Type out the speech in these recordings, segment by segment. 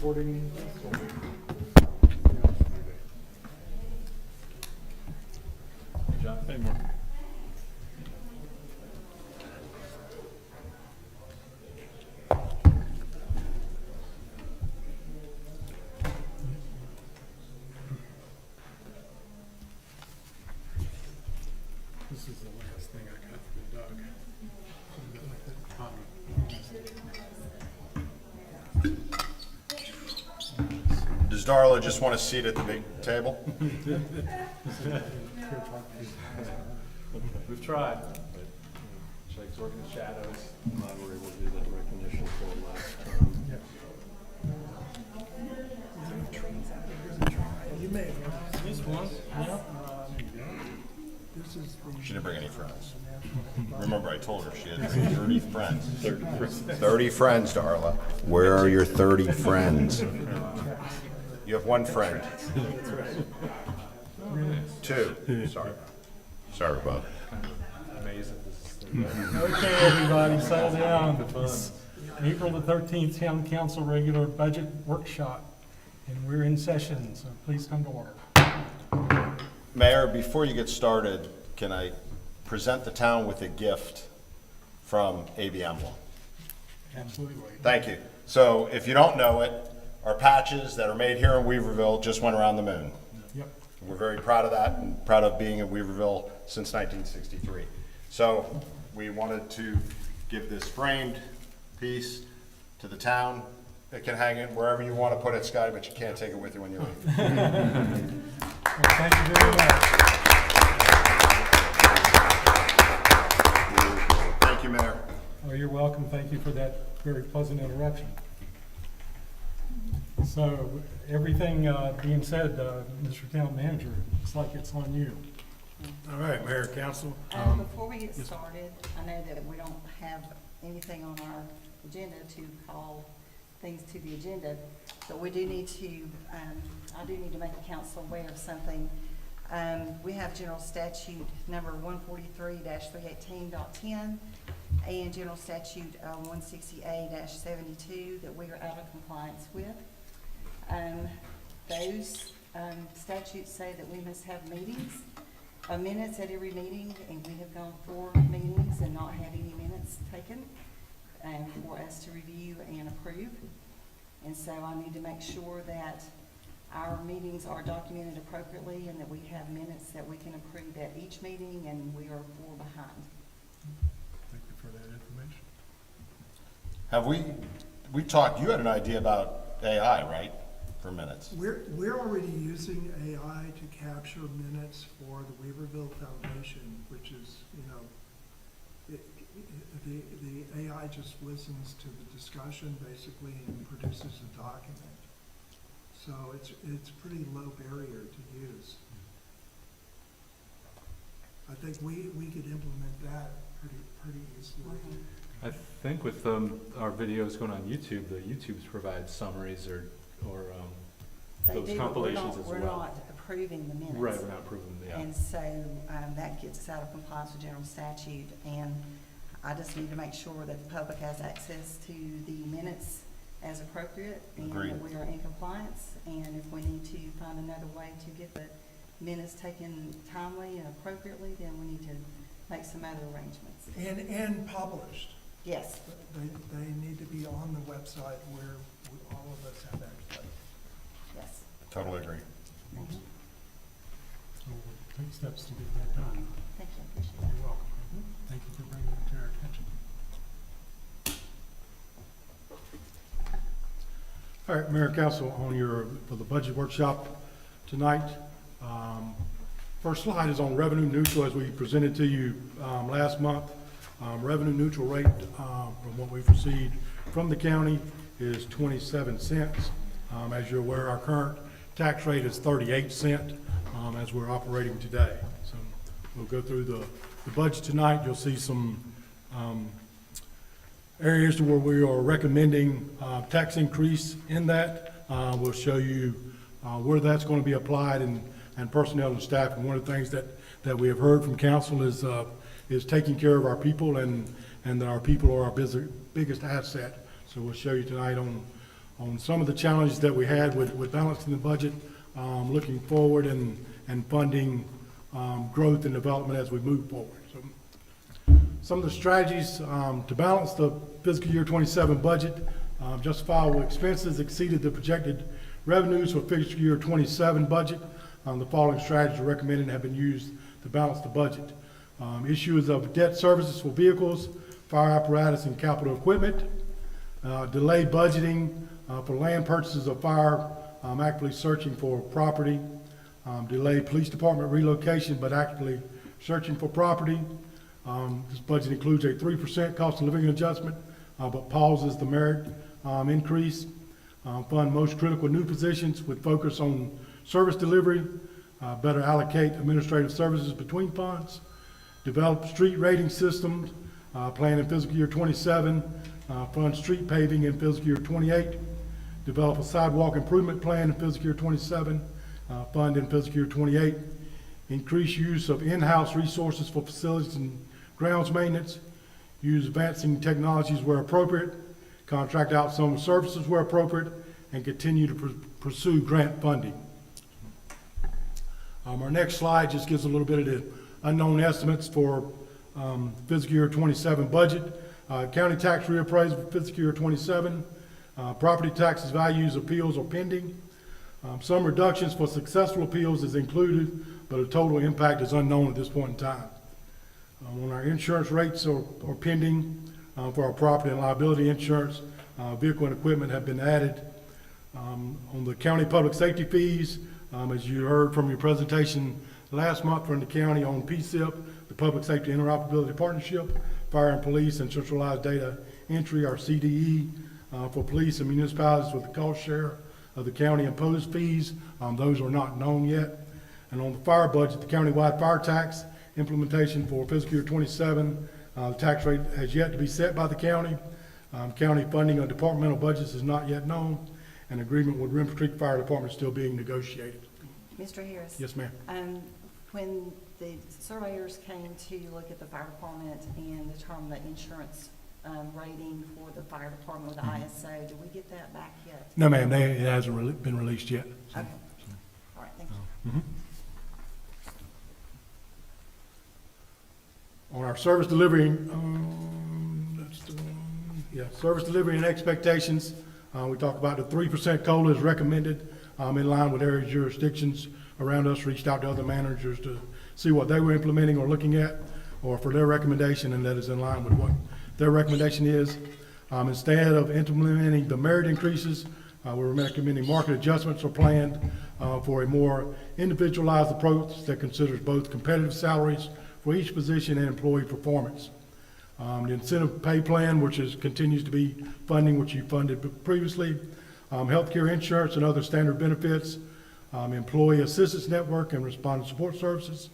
recording. John Faymore. This is the last thing I got from Doug. Does Darla just want a seat at the big table? We've tried, but Jake's working the shadows. Glad we were able to do that recognition for him last time. You may have. This one? Yeah. This is She didn't bring any friends. Remember, I told her she had 30 friends. 30 friends, Darla. Where are your 30 friends? You have one friend. Two. Sorry. Sorry, Bob. Amazed at this thing. Okay, everybody, settle down. It's April the 13th, Town Council Regular Budget Workshop, and we're in session, so please come to order. Mayor, before you get started, can I present the town with a gift from ABM Law? Absolutely. Thank you. So if you don't know it, our patches that are made here in Weaverville just went around the moon. Yep. And we're very proud of that and proud of being in Weaverville since 1963. So we wanted to give this framed piece to the town. It can hang it wherever you want to put it, Scotty, but you can't take it with you when you leave. Well, thank you very much. Thank you, Mayor. Oh, you're welcome. Thank you for that very pleasant interruption. So, everything being said, Mr. Town Manager, looks like it's on you. All right, Mayor, Council. Before we get started, I know that we don't have anything on our agenda to call things to the agenda, but we do need to, I do need to make the council aware of something. We have General Statute number 143-318.10 and General Statute 160A-72 that we are out of compliance with. Those statutes say that we must have meetings, minutes at every meeting, and we have gone 4 meetings and not had any minutes taken for us to review and approve. And so I need to make sure that our meetings are documented appropriately and that we have minutes that we can approve at each meeting, and we are 4 behind. Thank you for that information. Have we talked, you had an idea about AI, right, for minutes? We're already using AI to capture minutes for the Weaverville Foundation, which is, the AI just listens to the discussion basically and produces a document. So it's pretty low barrier to use. I think we could implement that pretty easily. I think with our videos going on YouTube, the YouTubes provide summaries or They those do, but compilations as well. we're not approving the minutes. Right, we're not approving them, yeah. And so that gets us out of compliance with general statute, and I just need to make sure that the public has access to the minutes as appropriate, and Agreed. that we are in compliance, and if we need to find another way to get the minutes taken timely and appropriately, then we need to make some other arrangements. And published. Yes. They need to be on the website where all of us have access. Yes. Totally agree. Thank you. So we'll take steps to get that done. Thank you, I appreciate that. You're welcome. Thank you for bringing it to our attention. All right, Mayor, Council, for the budget workshop tonight. First slide is on revenue neutral, as we presented to you last month. Revenue neutral rate from what we've received from the county is 27 cents. As you're aware, our current tax rate is 38 cents as we're operating today. So we'll go through the budget tonight. You'll see some areas to where we are recommending tax increase in that. We'll show you where that's going to be applied and personnel and staff. And one of the things that we have heard from council is taking care of our people, and that our people are our biggest asset. So we'll show you tonight on some of the challenges that we had with balancing the budget, looking forward and funding growth and development as we move forward. So, some of the strategies to balance the fiscal year 27 budget, justifiable expenses exceeded the projected revenues for fiscal year 27 budget. The following strategies are recommended and have been used to balance the budget. Issues of debt services for vehicles, fire apparatus, and capital equipment. Delayed budgeting for land purchases of fire, actively searching for property. Delayed police department relocation, but actively searching for property. This budget includes a 3% cost of living adjustment, but pauses the merit increase. Fund most critical new positions with focus on service delivery. Better allocate administrative services between funds. Develop street rating systems, plan in fiscal year 27. Fund street paving in fiscal year 28. Develop a sidewalk improvement plan in fiscal year 27. Fund in fiscal year 28. Increase use of in-house resources for facilities and grounds maintenance. Use advancing technologies where appropriate. Contract out some services where appropriate, and continue to pursue grant funding. Our next slide just gives a little bit of the unknown estimates for fiscal year 27 budget. County tax reappraisal for fiscal year 27. Property taxes values appeals are pending. Some reductions for successful appeals is included, but a total impact is unknown at this point in time. On our insurance rates are pending for our property and liability insurance. Vehicle and equipment have been added. On the county public safety fees, as you heard from your presentation last month from the county on PSIP, the Public Safety Interoperability Partnership, fire and police and centralized data entry, our CDE, for police and municipalities with the cost share of the county imposed fees. Those are not known yet. And on the fire budget, the countywide fire tax implementation for fiscal year 27, the tax rate has yet to be set by the county. County funding on departmental budgets is not yet known. An agreement with Rim Creek Fire Department is still being negotiated. Mr. Harris? Yes, ma'am. When the surveyors came to look at the fire department and determine the insurance rating for the fire department with the ISO, did we get that back yet? No, ma'am, it hasn't been released yet. So. Okay. All right, thank you. Mhm. On our service delivery, that's the one, yeah, service delivery and expectations, we talked about the 3% COLA is recommended, in line with area jurisdictions around us, reached out to other managers to see what they were implementing or looking at, or for their recommendation, and that is in line with what their recommendation is. Instead of implementing the merit increases, we're recommending market adjustments are planned for a more individualized approach that considers both competitive salaries for each position and employee performance. The incentive pay plan, which continues to be funding, which you funded previously, healthcare insurance and other standard benefits, employee assistance network and respondent support services,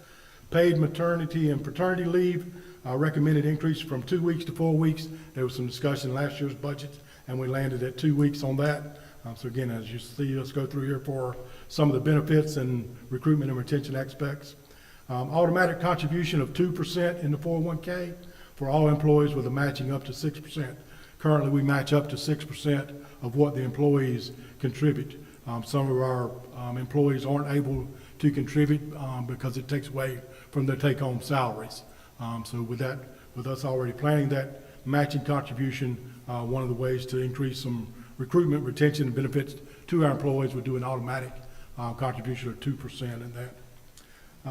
paid maternity and paternity leave, recommended increase from 2 weeks to 4 weeks. There was some discussion in last year's budget, and we landed at 2 weeks on that. So again, as you see us go through here for some of the benefits and recruitment and retention aspects. Automatic contribution of 2% in the 401k for all employees with a matching up to 6%. Currently, we match up to 6% of what the employees contribute. Some of our employees aren't able to contribute because it takes away from their take-home salaries. So with that, with us already planning that matching contribution, one of the ways to increase some recruitment, retention, and benefits to our employees would do an automatic contribution of 2% in that.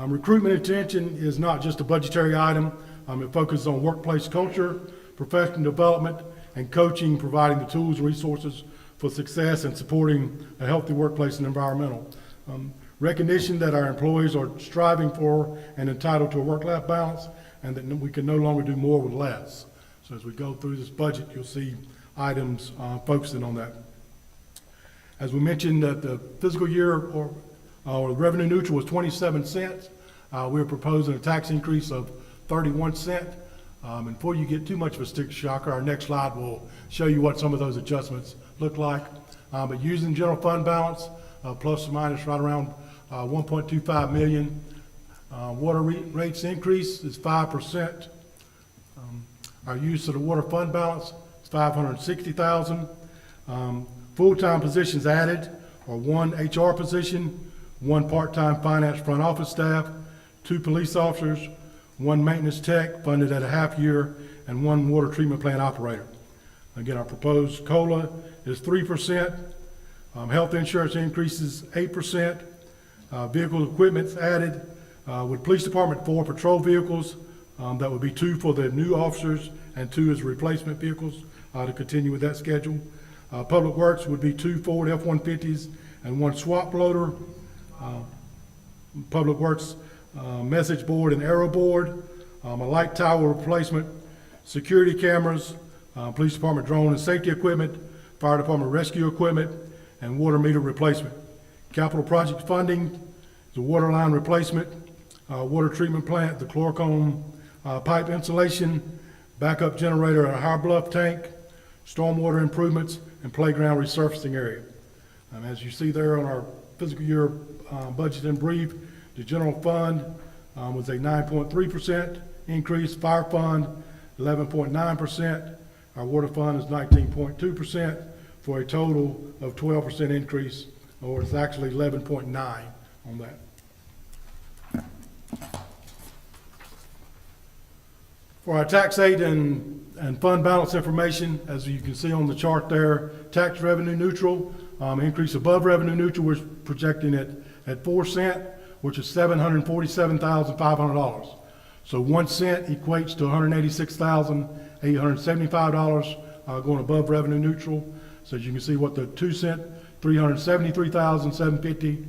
Recruitment and retention is not just a budgetary item. It focuses on workplace culture, professional development, and coaching, providing the tools and resources for success and supporting a healthy workplace and environmental. Recognition that our employees are striving for and entitled to a work-life balance, and that we can no longer do more with less. So as we go through this budget, you'll see items focusing on that. As we mentioned, that the fiscal year or revenue neutral was 27 cents. We're proposing a tax increase of 31 cents. And before you get too much of a sticker shocker, our next slide will show you what some of those adjustments look like. But using general fund balance, plus or minus right around 1.25 million. Water rates increase is 5%. Our use of the water fund balance is 560,000. full-time positions added are 1 HR position, 1 part-time finance front office staff, 2 police officers, 1 maintenance tech funded at a half year, and 1 water treatment plant operator. Again, our proposed COLA is 3%. Health insurance increases 8%. Vehicle equipment's added, with police department 4 patrol vehicles. That would be 2 for the new officers and 2 as replacement vehicles to continue with that schedule. Public Works would be 2 Ford F-150s and 1 swap loader. Public Works message board and arrow board, a light tower replacement, security cameras, police department drone and safety equipment, fire department rescue equipment, and water meter replacement. Capital project funding, the water line replacement, water treatment plant, the chlorocone pipe insulation, backup generator at a high bluff tank, stormwater improvements, and playground resurfacing area. As you see there on our fiscal year budget in brief, the general fund was a 9.3% increase, fire fund 11.9%, our water fund is 19.2%, for a total of 12% increase, or it's actually 11.9 on that. For our tax aid and fund balance information, as you can see on the chart there, tax revenue neutral, increase above revenue neutral, we're projecting it at 4 cents, which is $747,500. So 1 cent equates to $186,875 going above revenue neutral. So as you can see what the 2 cent, $373,750,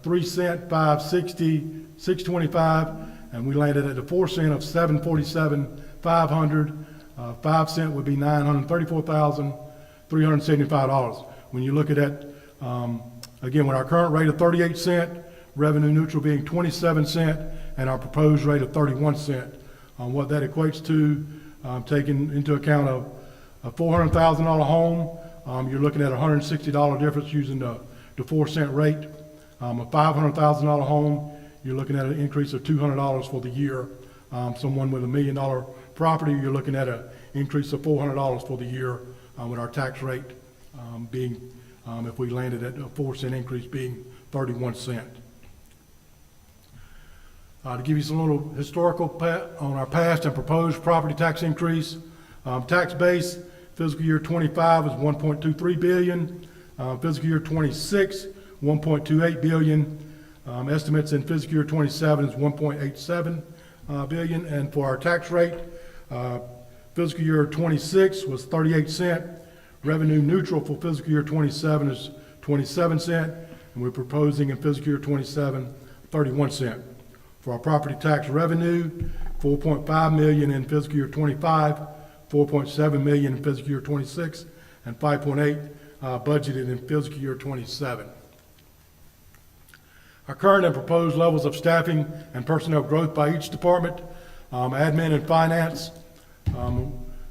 3 cent, $560, $625, and we landed at the 4 cent of $747,500. 5 cent would be $934,375. When you look at that, again, with our current rate of 38 cent, revenue neutral being 27 cent, and our proposed rate of 31 cent. What that equates to, taking into account a $400,000 home, you're looking at a $160 difference using the 4 cent rate. A $500,000 home, you're looking at an increase of $200 for the year. Someone with $1 million property, you're looking at an increase of $400 for the year with our tax rate being, if we landed at a 4 cent increase, being 31 cent. To give you some little historical on our past and proposed property tax increase, tax base fiscal year 25 is 1.23 billion, fiscal year 26 1.28 billion, estimates in fiscal year 27 is 1.87 billion, and for our tax rate, fiscal year 26 was 38 cent, revenue neutral for fiscal year 27 is 27 cent, and we're proposing in fiscal year 27 31 cent. For our property tax revenue, 4.5 million in fiscal year 25, 4.7 million in fiscal year 26, and 5.8 budgeted in fiscal year 27. Our current and proposed levels of staffing and personnel growth by each department, admin and finance.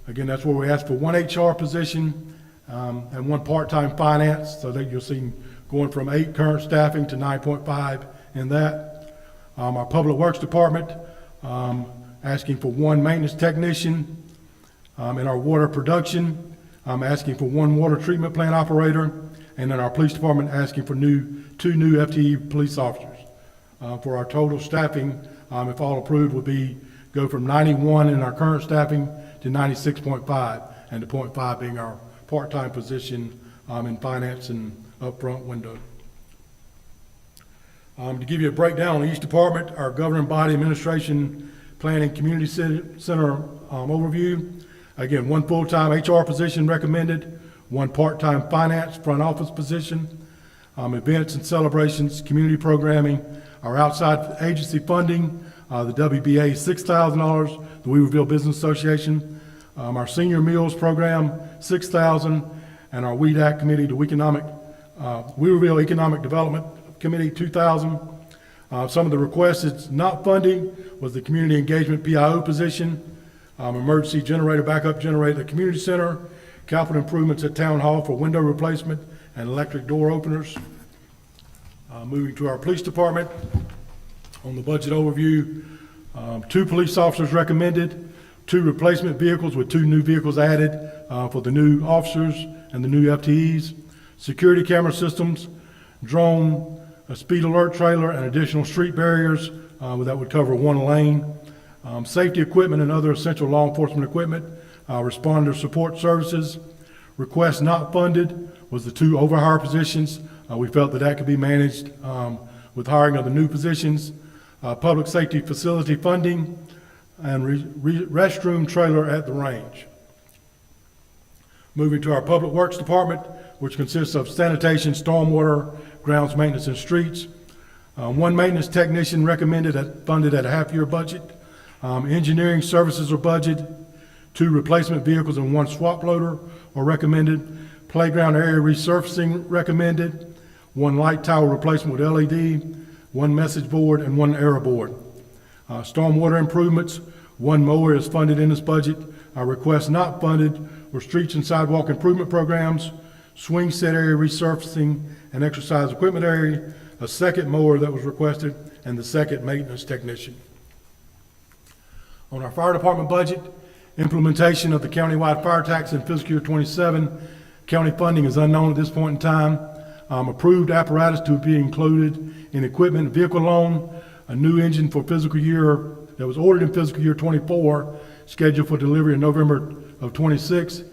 Again, that's where we ask for 1 HR position and 1 part-time finance, so that you'll see going from 8 current staffing to 9.5 in that. Our Public Works Department, asking for 1 maintenance technician. In our water production, asking for 1 water treatment plant operator. And in our police department, asking for 2 new FTE police officers. For our total staffing, if all approved, would go from 91 in our current staffing to 96.5, and the 0.5 being our part-time position in finance and upfront window. To give you a breakdown on each department, our governing body administration, planning, community center overview. Again, 1 full-time HR position recommended, 1 part-time finance front office position, events and celebrations, community programming, our outside agency funding, the WBA $6,000, the Weaverville Business Association, our senior meals program $6,000, and our WEDAC committee, the Weaverville Economic Development Committee $2,000. Some of the requested not funding was the community engagement PIO position, emergency generator, backup generator at the community center, capital improvements at town hall for window replacement and electric door openers. Moving to our police department, on the budget overview, 2 police officers recommended, 2 replacement vehicles with 2 new vehicles added for the new officers and the new FTEs. security camera systems, drone, a speed alert trailer, and additional street barriers that would cover one lane, safety equipment and other essential law enforcement equipment, responder support services. Requests not funded was the 2 overhire positions. We felt that could be managed with hiring of the new positions, public safety facility funding, and restroom trailer at the range. Moving to our Public Works Department, which consists of sanitation, stormwater, grounds maintenance, and streets. 1 maintenance technician funded at a half-year budget. Engineering services are budgeted. 2 replacement vehicles and 1 swap loader are recommended. Playground area resurfacing recommended. 1 light tower replacement with LED, 1 message board, and 1 error board. Stormwater improvements, 1 mower is funded in this budget. Our requests not funded were streets and sidewalk improvement programs, swing set area resurfacing and exercise equipment area, a 2nd mower that was requested, and the 2nd maintenance technician. On our fire department budget, implementation of the countywide fire tax in fiscal year 27, county funding is unknown at this point in time. Approved apparatus to be included in equipment and vehicle loan, a new engine for fiscal year that was ordered in fiscal year 24, scheduled for delivery in November of 26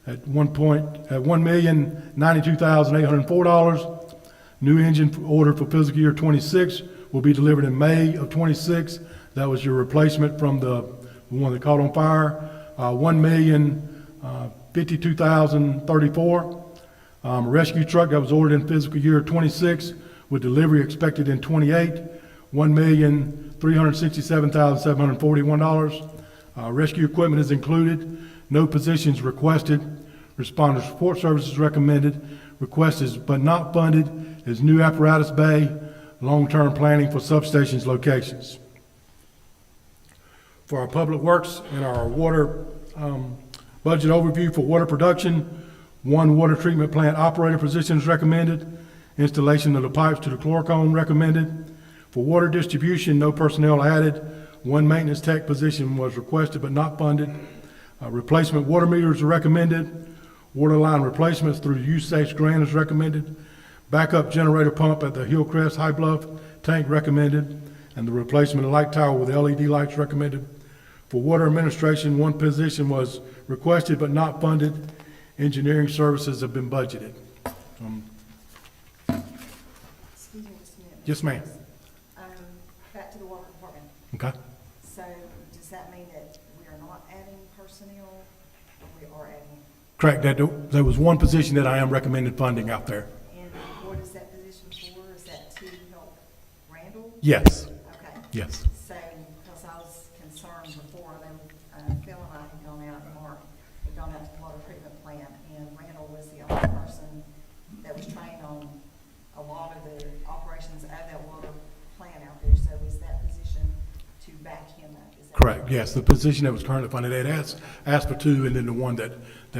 at $1,092,804. New engine ordered for fiscal year 26 will be delivered in May of 26. That was your replacement from the one that caught on fire. $1,052,034. Rescue truck that was ordered in fiscal year 26 with delivery expected in 28. $1,367,741. Rescue equipment is included. No positions requested. Responder support services recommended. Requested but not funded is new apparatus bay, long-term planning for substations locations. For our public works and our water budget overview for water production, 1 water treatment plant operator position is recommended. Installation of the pipes to the chlorocone recommended. For water distribution, no personnel added. 1 maintenance tech position was requested but not funded. Replacement water meters are recommended. Water line replacements through the USACE grant is recommended. Backup generator pump at the Hillcrest High Bluff tank recommended. And the replacement of light tower with LED lights recommended. For water administration, 1 position was requested but not funded. Engineering services have been budgeted. Excuse me just a minute. Yes, ma'am. Back to the water department. Okay. So does that mean that we are not adding personnel, or we are adding? Correct. There was 1 position that I am recommending funding out there. And what is that position for? Is that to help Randall? Yes. Okay. Yes. So, because I was concerned before, I know Phil and I had gone out, and Mark had gone out to the water treatment plant, and Randall was the only person that was trained on a lot of the operations of that water plant out there. So is that position to back him up? Is that Correct. Yes. The position that was currently funded, they had asked for 2, and then the one that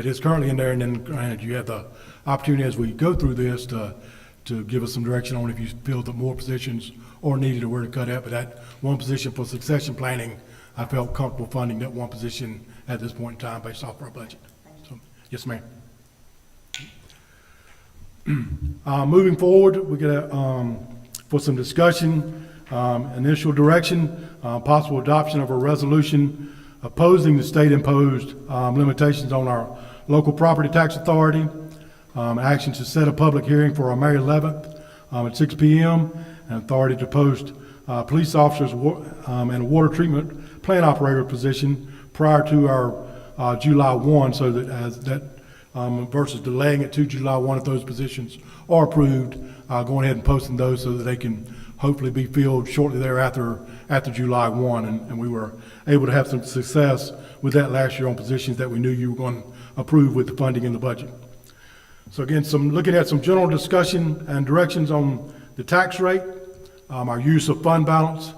is currently in there, and then granted, you have the opportunity as we go through this to give us some direction on if you feel that more positions are needed or where to cut at. But that 1 position for succession planning, I felt comfortable funding that 1 position at this point in time based off our budget. So, yes, ma'am. Moving forward, we get for some discussion, initial direction, possible adoption of a resolution opposing the state-imposed limitations on our local property tax authority. Action to set a public hearing for our May 11th at 6 p.m. and authority to post police officers and a water treatment plant operator position prior to our July 1, so that versus delaying it to July 1 if those positions are approved, going ahead and posting those so that they can hopefully be filled shortly thereafter after July 1. And we were able to have some success with that last year on positions that we knew you were going to approve with the funding in the budget. So again, looking at some general discussion and directions on the tax rate, our use of fund balance,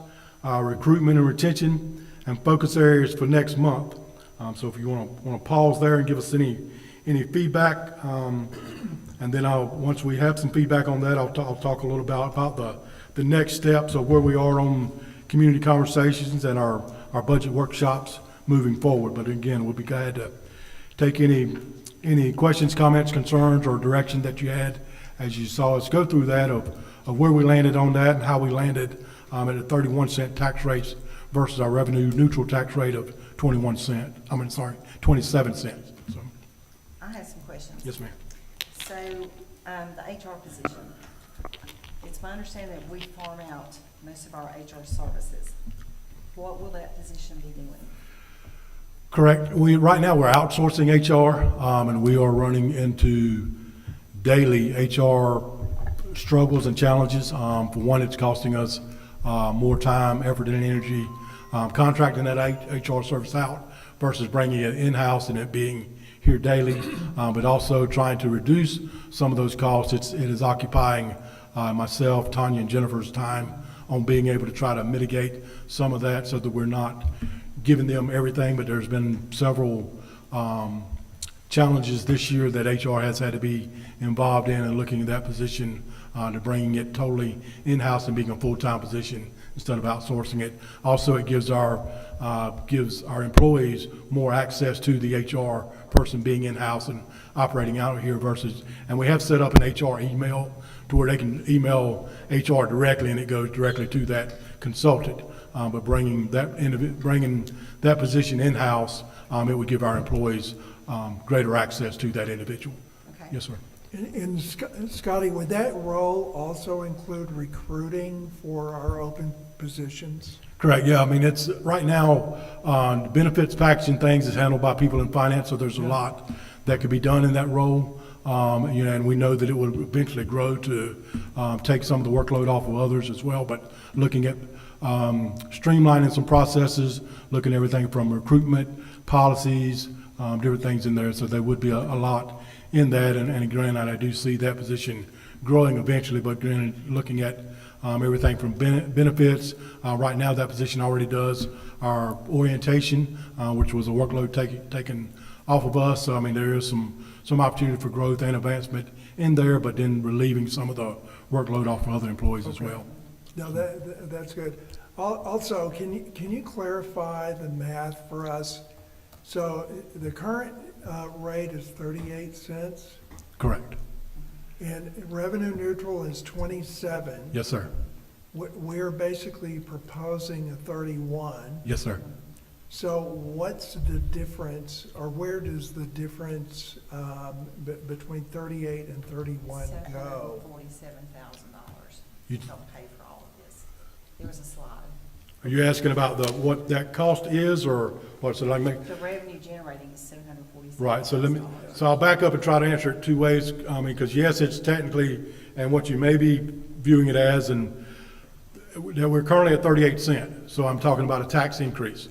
recruitment and retention, and focus areas for next month. So if you want to pause there and give us any feedback, and then once we have some feedback on that, I'll talk a little about the next steps of where we are on community conversations and our budget workshops moving forward. But again, we'll be glad take any questions, comments, concerns, or direction that you had as you saw us go through that of where we landed on that and how we landed at a 31-cent tax rate versus our revenue neutral tax rate of 27 cents. So, I have some questions. yes, ma'am. So, the HR position, it's my understanding that we farm out most of our HR services. What will that position be doing? Correct. Right now, we're outsourcing HR, and we are running into daily HR struggles and challenges. For one, it's costing us more time, effort, and energy contracting that HR service out versus bringing it in-house and it being here daily, but also trying to reduce some of those costs. It is occupying myself, Tanya, and Jennifer's time on being able to try to mitigate some of that so that we're not giving them everything, but there's been several challenges this year that HR has had to be involved in and looking at that position to bringing it totally in-house and being a full-time position instead of outsourcing it. Also, it gives our employees more access to the HR person being in-house and operating out of here versus, and we have set up an HR email to where they can email HR directly and it goes directly to that consultant. But bringing that position in-house, it would give our employees greater access to that individual. Okay. Yes, sir. And Scotty, would that role also include recruiting for our open positions? Correct, yeah, I mean, it's, right now, benefits package and things is handled by people in finance, so there's a lot that could be done in that role. And we know that it will eventually grow to take some of the workload off of others as well, but looking at streamlining some processes, looking at everything from recruitment, policies, different things in there, so there would be a lot in that, and granted, I do see that position growing eventually, but granted, looking at everything from benefits. Right now, that position already does our orientation, which was a workload taken off of us. So, I mean, there is some opportunity for growth and advancement in there, but then relieving some of the workload off of other employees as well. No, that's good. Also, can you clarify the math for us? So the current rate is 38 cents, Correct. and revenue neutral is 27. Yes, sir. We're basically proposing a 31. Yes, sir. So what's the difference, or where does the difference between 38 and 31 go? $747,000 You- to help pay for all of this. There was a slide. Are you asking about what that cost is, or what's it like? The revenue generating is $747,000. Right, so I'll back up and try to answer it two ways. I mean, because yes, it's technically, and what you may be viewing it as, and that we're currently at 38 cents, so I'm talking about a tax increase.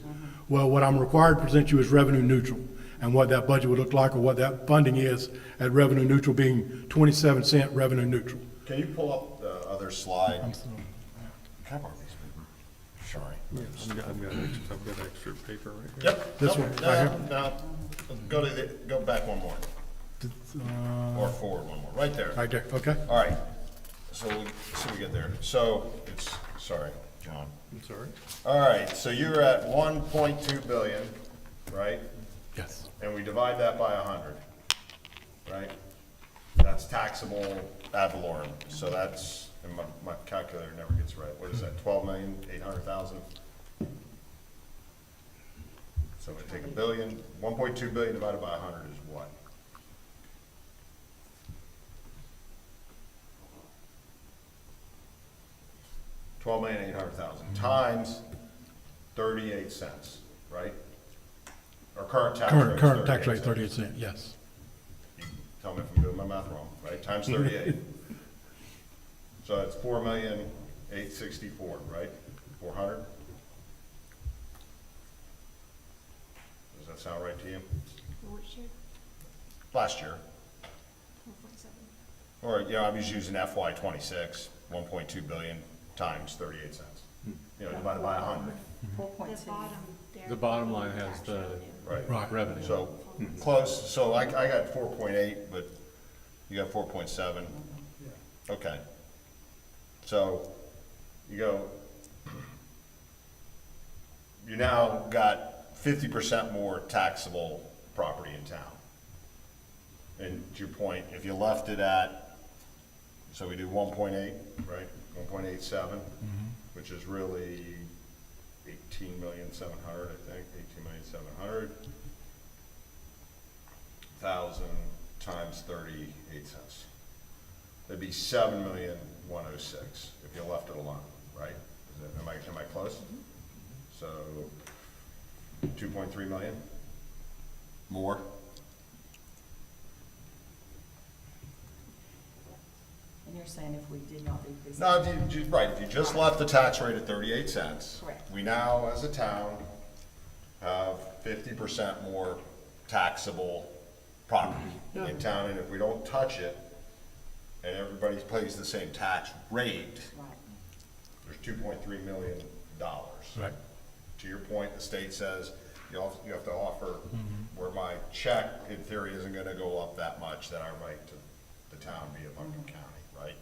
Well, what I'm required to present you is revenue neutral, and what that budget would look like, or what that funding is at revenue neutral being 27-cent revenue neutral. Can you pull up the other slide? I'm sorry. Can I borrow these? Sorry. I've got extra paper right here. Yep. This Nope, one, right here? No, go back one more, or forward one more, right there. Right there, okay? All right, so we get there. So sorry, John. I'm sorry. All right, so you're at 1.2 billion, right? Yes. And we divide that by 100, right? That's taxable ad valorem, so that's, and my calculator never gets right. What is that, 12,800,000? So we take 1.2 billion divided by 100 is what? $12,800,000 times 38 cents, right? Our current tax rate is Current tax 38 rate, cents. 38 cents, yes. You tell me if I'm doing my math wrong, right? Times 38. So it's 4,864,000, right? 400? Does that sound right to you? Which year? Last year. 1.7. Or, I'm just using FY '26, 1.2 billion times 38 cents. Divided by 100, 4.2. The bottom line has the right? Right. revenue. So, close, so I got 4.8, but you got 4.7. Okay. So, you now got 50% more taxable property in town. And to your point, if you left it at, so we do 1.8, right, 1.87, which is really 18,700,000, I think, 18,700,000 times 38 cents. That'd be 7,106,000 if you left it alone, right? Am I close? So 2.3 million? More? And you're saying if we did not decrease? No, if you just left the tax rate at 38 cents. Correct. We now, as a town, have 50% more taxable property in town, and if we don't touch it, and everybody pays the same tax rate, Right. there's $2.3 million. Right. To your point, the state says you have to offer, where my check, in theory, isn't gonna go up that much, then I write to the town via Buncombe County, right?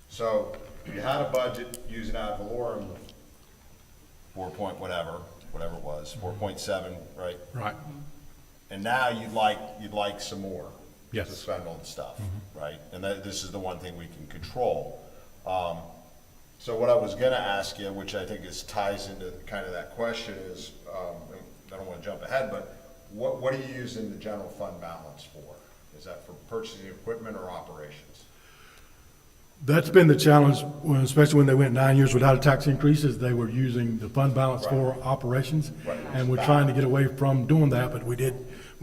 So, if you had a budget using ad valorem, 4 point whatever it was, 4.7, right? Right. And now you'd like some more. Yes. To spend on stuff, right? And this is the one thing we can control. So what I was gonna ask you, which I think ties into kind of that question is, I don't wanna jump ahead, but what are you using the general fund balance for? Is that for purchasing equipment or operations? That's been the challenge, especially when they went 9 years without a tax increases, they were using the fund balance for operations. Right. And we're trying to get away from doing that, but we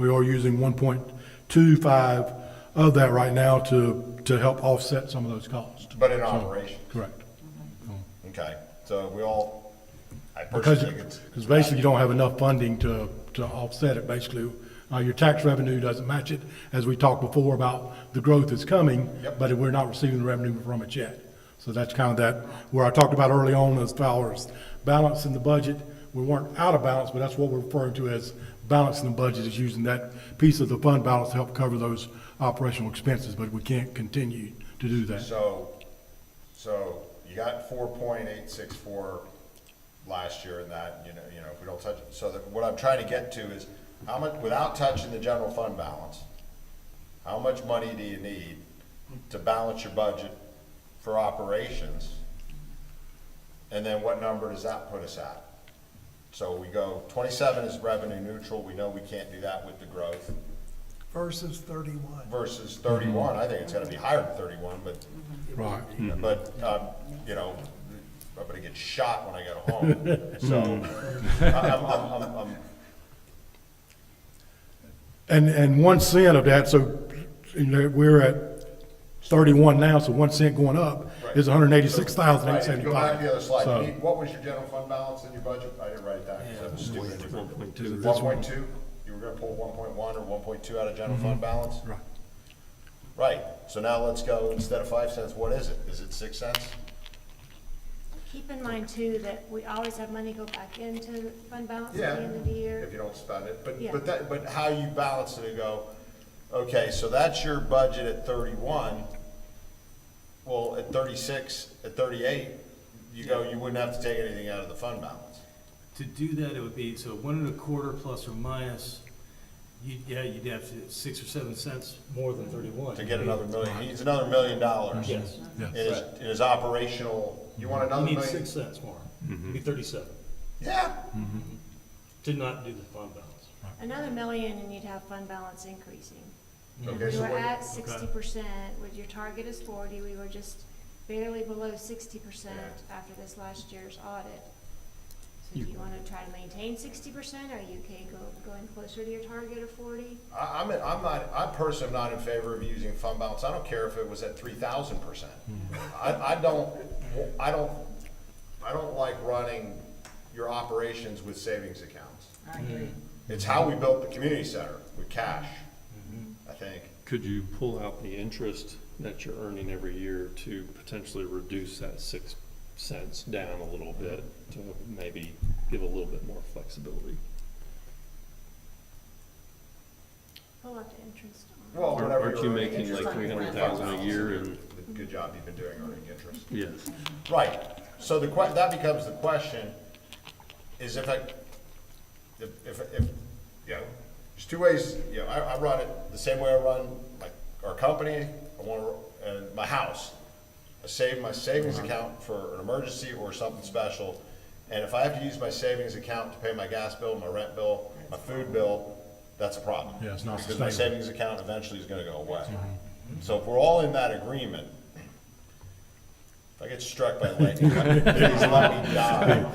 are using 1.25 of that right now to help offset some of those costs. But in operations? Correct. Okay, so I Because, personally think it's. because basically you don't have enough funding to offset it, basically. Your tax revenue doesn't match it, as we talked before about the growth is coming, Yep. but we're not receiving the revenue from it yet. So that's kind of that, where I talked about early on as far as balance in the budget. We weren't out of balance, but that's what we're referring to as balance in the budget, is using that piece of the fund balance to help cover those operational expenses, but we can't continue to do that. So you got 4.864 last year in that, you know, if we don't touch it. So what I'm trying to get to is how much, without touching the general fund balance, how much money do you need to balance your budget for operations? And then what number does that put us at? So we go, 27 is revenue neutral. We know we can't do that with the growth. Versus 31. Versus 31, I think it's gonna be higher than 31, but Right. you know, I'm gonna get shot when I get home, so, I'm, And 1 cent of that, so, you know, we're at 31 now, so 1 cent going up is right, if you go back to the other 186,875. slide, So, you need, what was your general fund balance in your budget? I didn't write it down, because that was stupid. 1.2. 1.2, you were gonna pull 1.1 or 1.2 out of general fund balance? Right. Right, so now let's go, instead of 5 cents, what is it? Is it 6 cents? Keep in mind too, that we always have money go back into fund balance at the end of the year. If you don't spend it, Yeah. but how you balance it and go, okay, so that's your budget at 31. Well, at 36, at 38, you wouldn't have to take anything out of the fund balance. To do that, it would be, so 1.25 plus or minus, you'd have to, 6 or 7 cents more than 31. To get another million, he needs another $1 million. Yes. yes. In his operational, you want another You need million? 6 cents more, it'd be 37, Yeah, to not do the fund balance. Another million and you'd have fund balance increasing. okay, We so were what, at 60%, with your target is 40, we were just barely below 60% after this last year's audit. So do you wanna try to maintain 60%, or are you okay going closer to your target of 40? I'm personally not in favor of using fund balance. I don't care if it was at 3,000%. I don't like running your operations with savings accounts. I agree. It's how we built the community center, with cash, I think. Could you pull out the interest that you're earning every year to potentially reduce that 6 cents down a little bit to maybe give a little bit more flexibility? Pull out the interest on. Well, whatever Aren't you you're earning making interest like on your 300,000 a fund year balance. and, The good job you've been doing earning interest. yes. Right, so that becomes the question, is if, you know, there's two ways, you know, I run it the same way I run our company, and my house. I save my savings account for an emergency or something special, and if I have to use my savings account to pay my gas bill, my rent bill, my food bill, that's a problem. Yeah, it's not Because my sustainable. savings account eventually is gonna go away. So if we're all in that agreement, if I get struck by lightning, please let me die.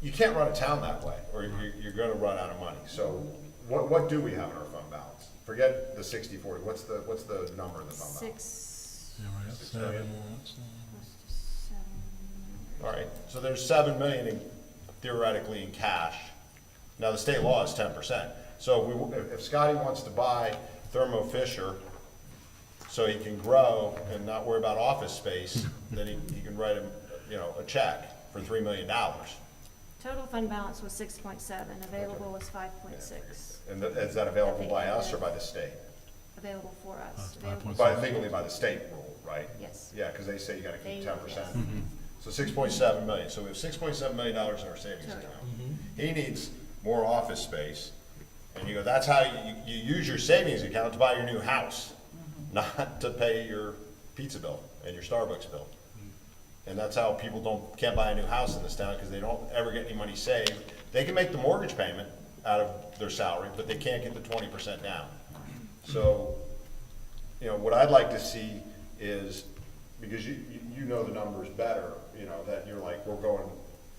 You can't run a town that way, or you're gonna run out of money. So what do we have in our fund balance? Forget the 60/40, what's the number in the fund balance? 6 Yeah, right, that's 7. seven. plus 7. All right, so there's 7 million theoretically in cash. Now, the state law is 10%. So if Scotty wants to buy Thermo Fisher so he can grow and not worry about office space, then he can write him, you know, a check for $3 million. Total fund balance was 6.7, available was 5.6, And is that available by us or by the state? available for us. Five Available- point Legally by the state rule, right? Yes. Yeah, because they say you gotta keep They- 10%. yes. So 6.7 million, so we have $6.7 million in our savings Total. account. He needs more office space, and you go, that's how you use your savings account to buy your new house, not to pay your pizza bill and your Starbucks bill. And that's how people can't buy a new house in this town, because they don't ever get any money saved. They can make the mortgage payment out of their salary, but they can't get the 20% down. So, you know, what I'd like to see is, because you know the numbers better, you know, that you're like, we're going,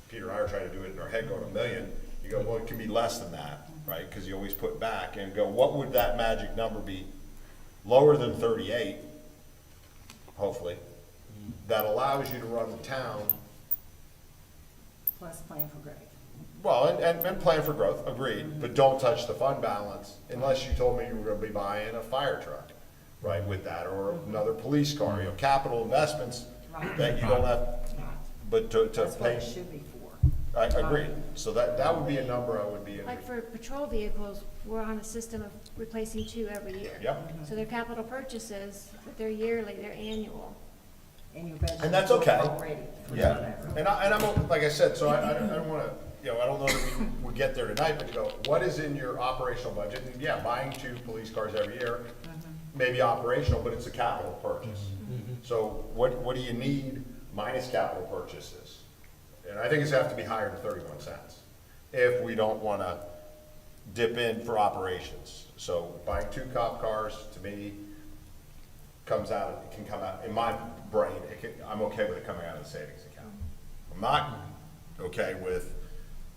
Peter and I are trying to do it in our head, going $1 million. You go, well, it can be less than that, right? Because you always put back and go, what would that magic number be? Lower than 38, hopefully, that allows you to run the town, Plus plan for growth. well, and plan for growth, agreed, but don't touch the fund balance unless you told me you were gonna be buying a fire truck, right, with that, or another police car, you know, capital investments Right. that you don't have, Right. but to That's what pay, it should be for. I agree. So that would be a number I would be in. Like for patrol vehicles, we're on a system of replacing 2 every year. Yep, So they're capital purchases, but they're yearly, they're annual. In your budget. And that's okay. Already. for yeah, that. and I'm, like I said, so I don't wanna, you know, I don't know that we get there tonight, but you go, what is in your operational budget? And yeah, buying 2 police cars every year, maybe operational, but it's a capital purchase. So what do you need minus capital purchases? And I think it's have to be higher than 31 cents if we don't wanna dip in for operations. So buying 2 cop cars, to me, can come out, in my brain, I'm okay with it coming out of the savings account. I'm not okay with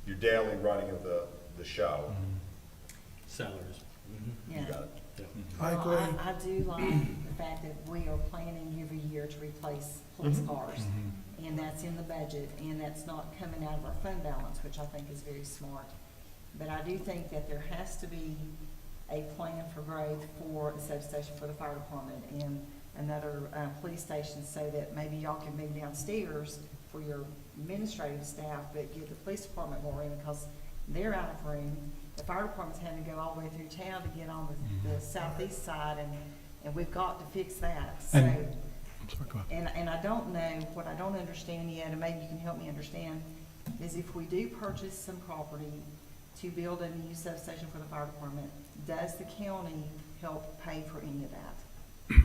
your daily running of the show. Salaries. Yeah. You got it. I Well, agree. I do like the fact that we are planning every year to replace police cars. And that's in the budget, and that's not coming out of our fund balance, which I think is very smart. But I do think that there has to be a plan for growth for a substation for the fire department and another, police station, so that maybe y'all can move downstairs for your administrative staff, but give the police department more room, because they're out of room. The fire department's having to go all the way through town to get on the southeast side, and we've got to fix that, so. And- I'm sorry, go ahead. And I don't know, what I don't understand yet, and maybe you can help me understand, is if we do purchase some property to build a new substation for the fire department, does the county help pay for any of that?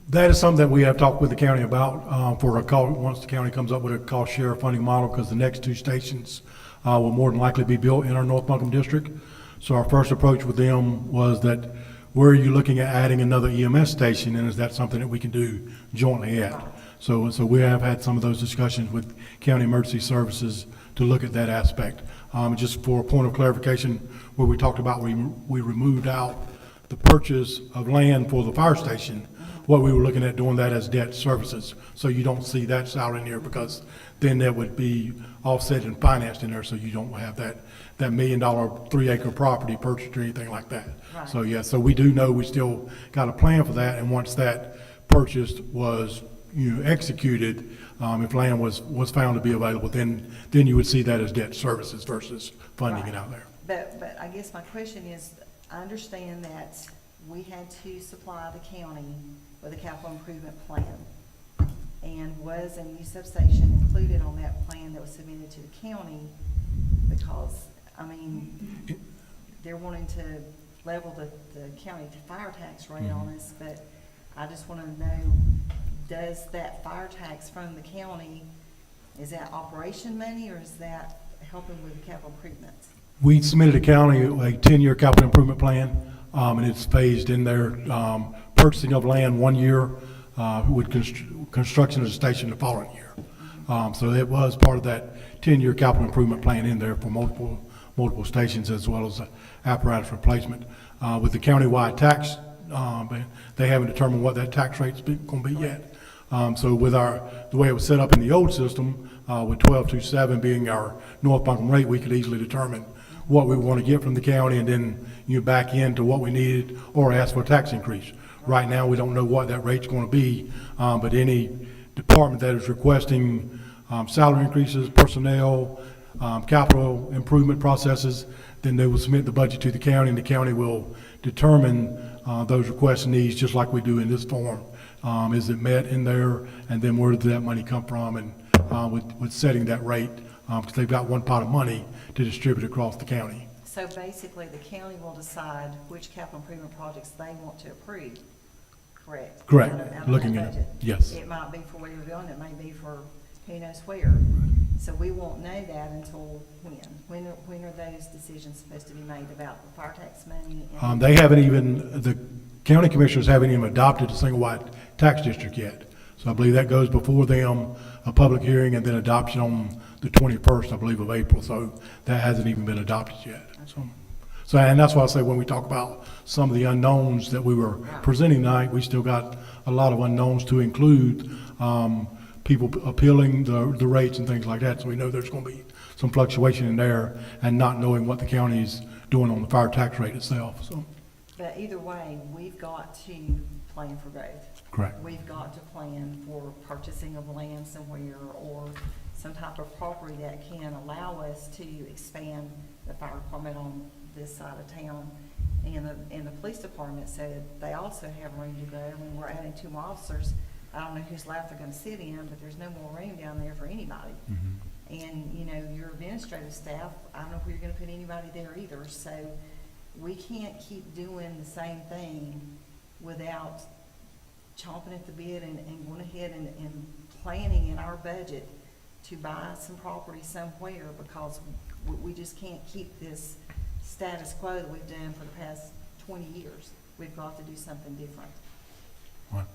That is something that we have talked with the county about, for a call, once the county comes up with a cost share funding model, because the next 2 stations, will more than likely be built in our North Buncombe district. So our first approach with them was that, where are you looking at adding another EMS station, and is that something that we can do jointly at? So we have had some of those discussions with county emergency services to look at that aspect. Just for a point of clarification, where we talked about, we removed out the purchase of land for the fire station. What we were looking at doing that as debt services, so you don't see that salary in here, because then that would be offset and financed in there, so you don't have that $1 million 3-acre property purchased or anything like that. Right. So, yeah, so we do know we still got a plan for that, and once that purchase was, executed, if land was found to be available, then you would see that as debt services versus funding it out there. But I guess my question is, I understand that we had to supply the county with a capital improvement plan. And was a new substation included on that plan that was submitted to the county? Because I mean, they're wanting to level the county fire tax rate on us, but I just wanna know, does that fire tax from the county, is that operation money or is that helping with capital improvements? We submitted to county a 10-year capital improvement plan, and it's phased in there, purchasing of land 1 year, with construction of the station the following year. So it was part of that 10-year capital improvement plan in there for multiple stations as well as apparatus replacement. With the countywide tax, they haven't determined what that tax rate's going to be yet. So with the way it was set up in the old system, with 1227 being our North Buncombe rate, we could easily determine what we want to get from the county and then back into what we needed or ask for a tax increase. Right now, we don't know what that rate's going to be, but any department that is requesting salary increases, personnel, capital improvement processes, then they will submit the budget to the county, and the county will determine those requests and needs, just like we do in this form. Is it met in there, and then where did that money come from, and with setting that rate, because they've got one pot of money to distribute across the county. So basically, the county will decide which capital improvement projects they want to approve, correct? Correct. Out of Looking that at it, budget. yes. It might be for Weaverville, and it may be for who knows where. So we won't know that until when? When are those decisions supposed to be made about the fire tax money? And They haven't even, the county commissioners haven't even adopted a single-wide tax district yet. So I believe that goes before them, a public hearing, and then adoption on the 21st, I believe, of April. So that hasn't even been adopted yet. So, and that's why I say when we talk about some of the unknowns that we were presenting tonight, we still got a lot of unknowns to include, people appealing the rates and things like that. So we know there's going to be some fluctuation in there and not knowing what the county's doing on the fire tax rate itself, so. But either way, we've got to plan for growth. Correct. We've got to plan for purchasing of land somewhere or some type of property that can allow us to expand the fire department on this side of town. And the police department said they also have room to grow. When we're adding 2 more officers, I don't know whose lap they're gonna sit in, but there's no more room down there for anybody. And, your administrative staff, I don't know where you're gonna put anybody there either. So we can't keep doing the same thing without chomping at the bit and going ahead and planning in our budget to buy some property somewhere, because we just can't keep this status quo that we've done for the past 20 years. We've got to do something different. What?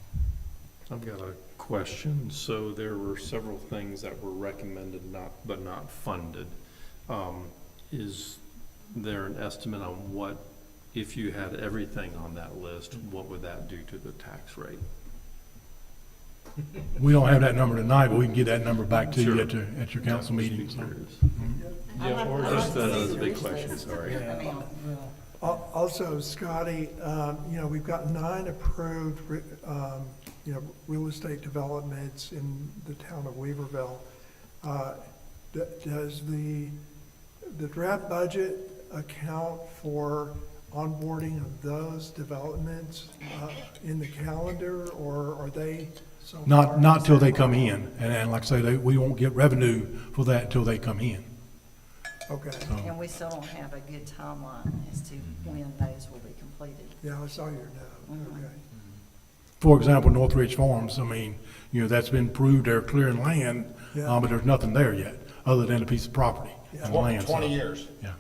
I've got a question. So there were several things that were recommended but not funded. Is there an estimate on what, if you had everything on that list, what would that do to the tax rate? We don't have that number tonight, but we can get that number back to you Sure. at your council Just meeting. be So. curious. I'd or like just to that see as a the big wish question, list. sorry. Amount. Also, Scotty, we've got 9 approved, real estate developments in the town of Weaverville. Does the draft budget account for onboarding of those developments in the calendar, or are they? so far- Not till they come in, and like I say, we won't get revenue for that until they come in. Okay, And we still don't have a good timeline as to when those will be completed. yeah, I saw your note, okay. For example, Northridge Farms, I mean, that's been proved they're clearing land, Yeah. but there's nothing there yet, other than a piece of property Yeah. and land. so- 20 years. Yeah.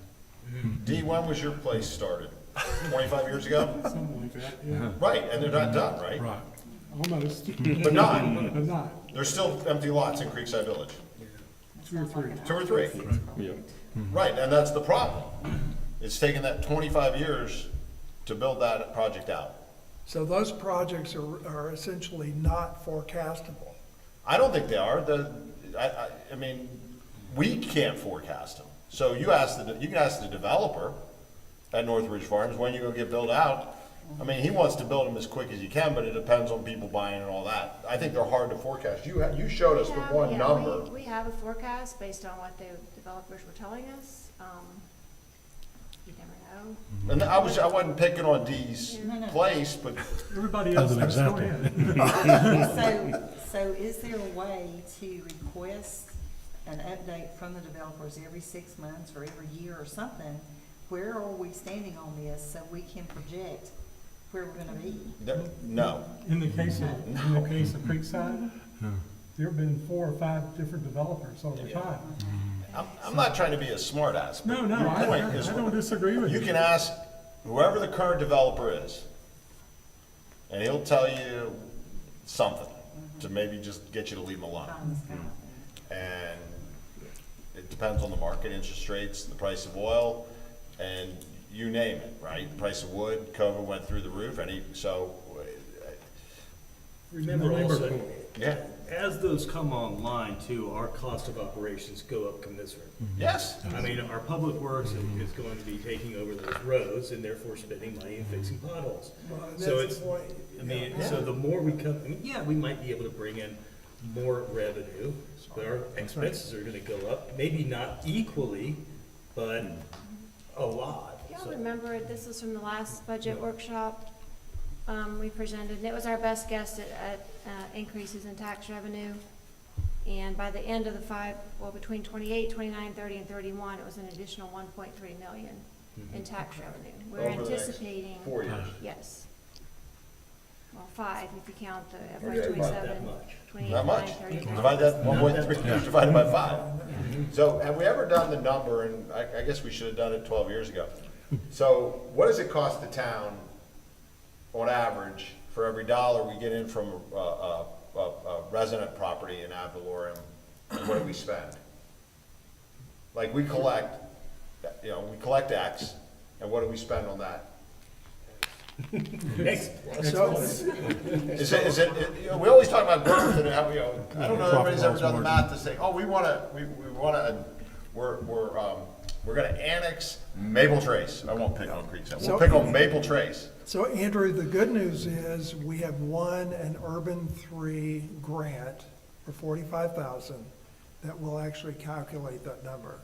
Dee, when was your place started? 25 years ago? Something like that, yeah. Right, and they're not done, right? Right. Almost, But not. but not, There's still empty lots in Creekside Village. 2 or 3. 2 or 3. Yeah. Right, and that's the problem. It's taken that 25 years to build that project out. So those projects are essentially not forecastable. I don't think they are. I mean, we can't forecast them. So you can ask the developer at Northridge Farms, when you gonna get built out. I mean, he wants to build them as quick as he can, but it depends on people buying and all that. I think they're hard to forecast. You showed us the Yeah, one yeah, number. We have a forecast based on what the developers were telling us. You never know. And I wasn't picking on Dee's No, no. place, but Everybody As else an has to go example. ahead. So is there a way to request an update from the developers every 6 months or every year or something. Where are we standing on this so we can project where we're gonna be? No. In the case of Creekside, there have been 4 or 5 different developers over time. I'm not trying to be a smart ass. No, no, Your point I is, don't disagree with you. you can ask whoever the current developer is, and he'll tell you something to maybe just get you to leave him alone. Find this kind of thing. And it depends on the market, interest rates, the price of oil, and you name it, right? The price of wood, COVID went through the roof, Remember also, yeah, as those come online too, our cost of operations go up commensurate. yes. I mean, our public works is going to be taking over those roads and therefore spending money and fixing potholes. Well, and So that's it's, the point. I mean, Yeah. so the more we come, I mean, yeah, we might be able to bring in more revenue, but our expenses are gonna go up, maybe not equally, but a lot. Y'all So- remember, this was from the last budget workshop, we presented, and it was our best guess at increases in tax revenue. And by the end of between 28, 29, 30, and 31, it was an additional 1.3 million in tax revenue. We're Over the next anticipating. 4 years. Yes. Well, 5, if you count the FY Okay, about that 27, much. 28, Not 29, much. 30, and Divide that 1.3 divided by 5. Yeah. So have we ever done the number, and I guess we should have done it 12 years ago. So what does it cost the town, on average, for every dollar we get in from a resident property in ad valorem, and what do we spend? Like, we collect X, and what do we spend on that? Next. So, We always talk about growth and how, I don't know if anybody's ever done the math to say, oh, we're gonna annex Maple Trace. I won't pick on Creekside. We'll pick on Maple Trace. so Andrew, the good news is we have won an Urban 3 grant for 45,000 that will actually calculate that number.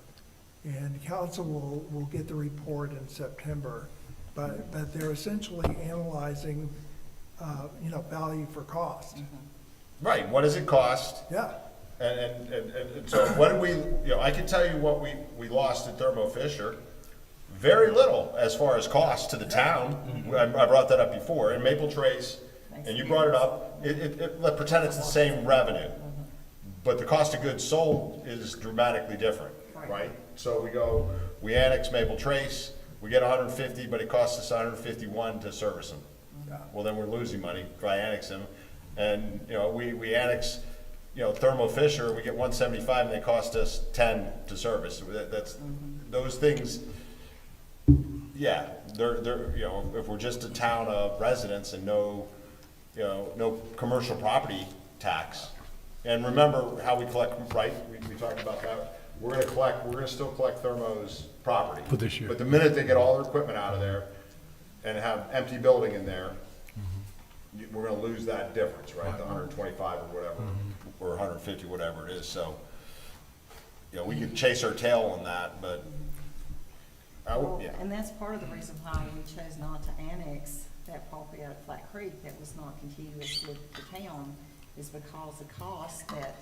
And council will get the report in September, but they're essentially analyzing, value for cost. Right, what does it cost? Yeah, And so what did we, I can tell you what we lost at Thermo Fisher. Very little as far as cost to the town. I brought that up before. And Maple Trace, and you brought it up, let's pretend it's the same revenue. But the cost of goods sold is dramatically different, right? So we annex Maple Trace, we get 150, but it costs us 151 to service them. Well, then we're losing money if I annex them. And, we annex, Thermo Fisher, we get 175 and they cost us 10 to service. That's, those things, yeah, they're, if we're just a town of residents and no commercial property tax. And remember how we collect, right? We talked about that. We're gonna still collect Thermo's property. For this year. But the minute they get all their equipment out of there and have empty building in there, we're gonna lose that difference, right? The 125 or whatever, or 150, whatever it is. So, we could chase our tail on that, but yeah. And that's part of the reason why we chose not to annex that property out at Flat Creek that was not contiguous with the town, is because the cost that,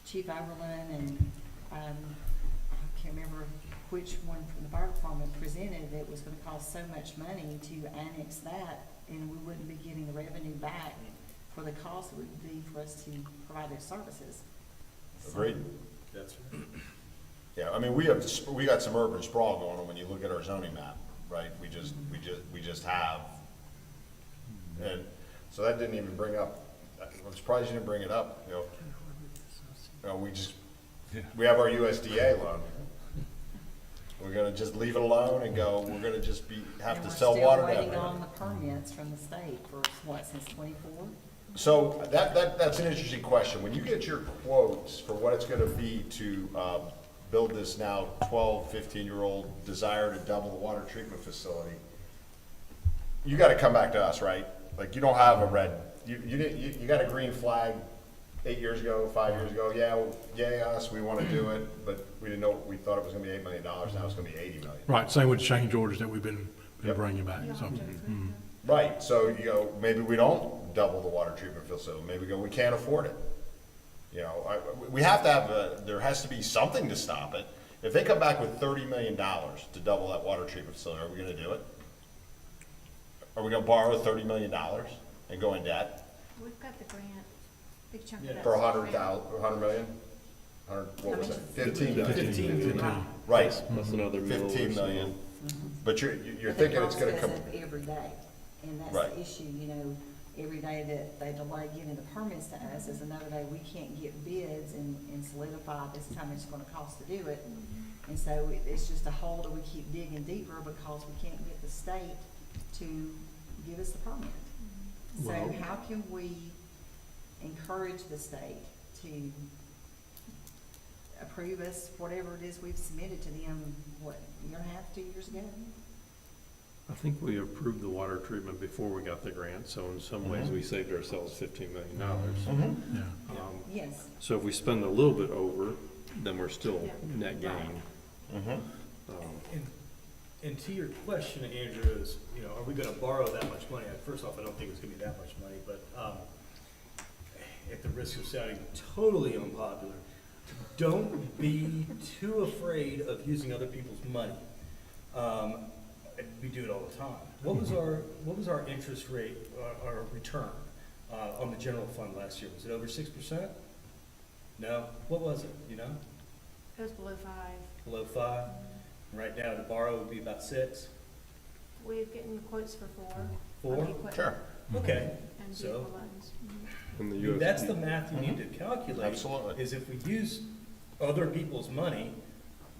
Chief Overland and, I can't remember which one from the fire department presented, that was gonna cost so much money to annex that, and we wouldn't be getting the revenue back for the cost it would be for us to provide those services. Agreed. That's right. Yeah, I mean, we got some urban sprawl going on when you look at our zoning map, right? We just have. And so that didn't even bring up, I'm surprised you didn't bring it up, we have our USDA loan. We're gonna just leave it alone and go, we're gonna just have to sell water to And we're still waiting everyone. on the permits from the state for, since 24? So that's an interesting question. When you get your quotes for what it's gonna be to, build this now 12, 15-year-old desire to double the water treatment facility, you gotta come back to us, right? Like, you don't have a red, you got a green flag 8 years ago, 5 years ago, yay us, we wanna do it, but we didn't know, we thought it was gonna be $8 million, now it's gonna be 80 million. Right, same with change orders that we've been Yep. bringing back, so. Right, so, maybe we don't double the water treatment facility, maybe we can't afford it. You know, we have to have, there has to be something to stop it. If they come back with $30 million to double that water treatment facility, are we gonna do it? Are we gonna borrow $30 million and go in debt We've got the grant, big chunk of that. for 100 million? What was it? 15 million? 15. Right, That's another mill or 15 so. million. But you're But thinking the it's gonna cost come, goes up every day, and that's Right. the issue, you know, every day that they delay giving the permits to us is another day we can't get bids and solidify this is how much it's gonna cost to do it. And so it's just a hole that we keep digging deeper because we can't get the state to give us the permit. So Well- how can we encourage the state to approve us, whatever it is we've submitted to them, what, a year and a half, 2 years ago? I think we approved the water treatment before we got the grant, so in some ways, we saved ourselves $15 million. Yeah. Yes. So if we spend a little bit over, then we're still Yeah. net gain. And to your question, Andrew, is, you know, are we gonna borrow that much money? First off, I don't think it's gonna be that much money, but, at the risk of sounding totally unpopular, don't be too afraid of using other people's money. We do it all the time. What was our interest rate, our return, on the general fund last year? Was it over 6%? No? What was it, you know? It was below 5. Below 5? Right now, to borrow would be about 6? We're getting quotes for 4. 4? On the equipment sure, Okay, And so- vehicle loans. And the I mean, that's the USD math you need to calculate. Absolutely. Is if we use other people's money,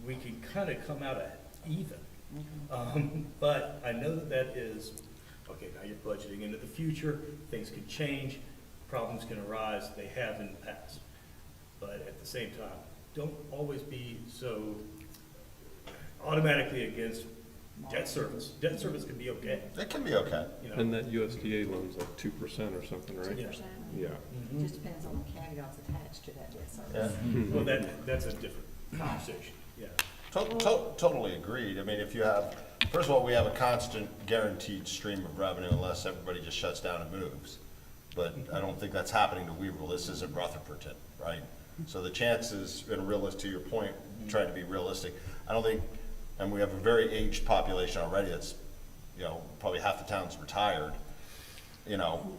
we can kind of come out even. But I know that that is, okay, now you're budgeting into the future, things can change, problems can arise, they have in the past. But at the same time, don't always be so automatically against debt service. Debt service can be okay, it can be okay. you know. And that USDA loan's like 2% or something, right? 2%. Yeah. Mhm. Just depends on the caveats attached to that debt Yeah. service. Well, that's a different conversation, yeah. Totally agreed. I mean, if you have, first of all, we have a constant guaranteed stream of revenue unless everybody just shuts down and moves. But I don't think that's happening to Weaverville. This isn't Rutherford, right? So the chances, and realist, to your point, trying to be realistic, I don't think, and we have a very aged population already that's, you know, probably half the town's retired, you know.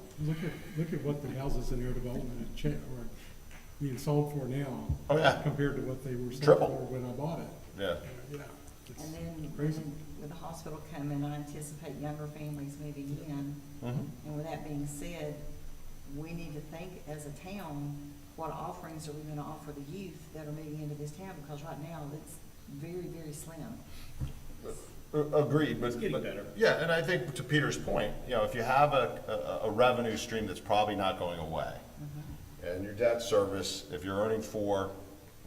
Look at what the houses in their development are being sold for now. Oh, yeah. Compared to what they were sold Triple. for when I bought it. Yeah. Yeah. It's And then, crazy. with the hospital coming, I anticipate younger families moving in. Mhm. And with that being said, we need to think as a town, what offerings are we gonna offer the youth that are moving into this town? Because right now, it's very, very slim. Agreed, but. It's getting but- better. Yeah, and I think to Peter's point, you know, if you have a revenue stream that's probably not going away, and your debt service, if you're earning 4,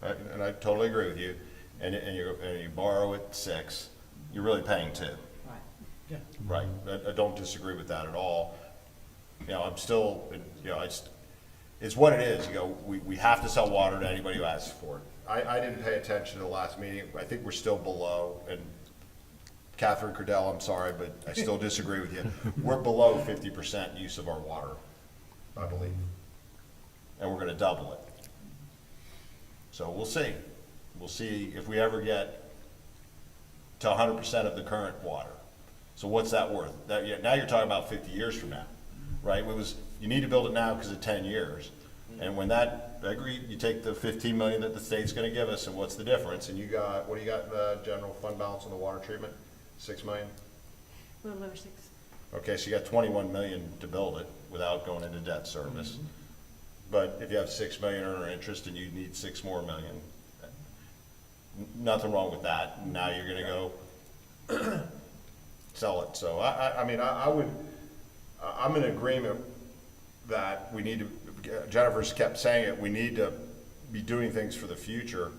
and I totally agree with you, and you borrow at 6, you're really paying 2, Right. Yeah. right? I don't disagree with that at all. You know, I'm still, you know, it's what it is, you know, we have to sell water to anybody who asks for it. I didn't pay attention to the last meeting, I think we're still below, and Catherine Cordell, I'm sorry, but I still disagree with you. We're below 50% use of our water, I believe. And we're gonna double it. So we'll see. We'll see if we ever get to 100% of the current water. So what's that worth? Now you're talking about 50 years from now, right? You need to build it now because of 10 years. And when that, I agree, you take the 15 million that the state's gonna give us, and what's the difference? And you got, what do you got in the general fund balance on the water treatment? 6 million? A little over 6. Okay, so you got 21 million to build it without going into debt service. But if you have 6 million earner interest and you need 6 more million, nothing wrong with that. Now you're gonna go sell it. So I mean, I'm in agreement that we need to, Jennifer's kept saying it, we need to be doing things for the future,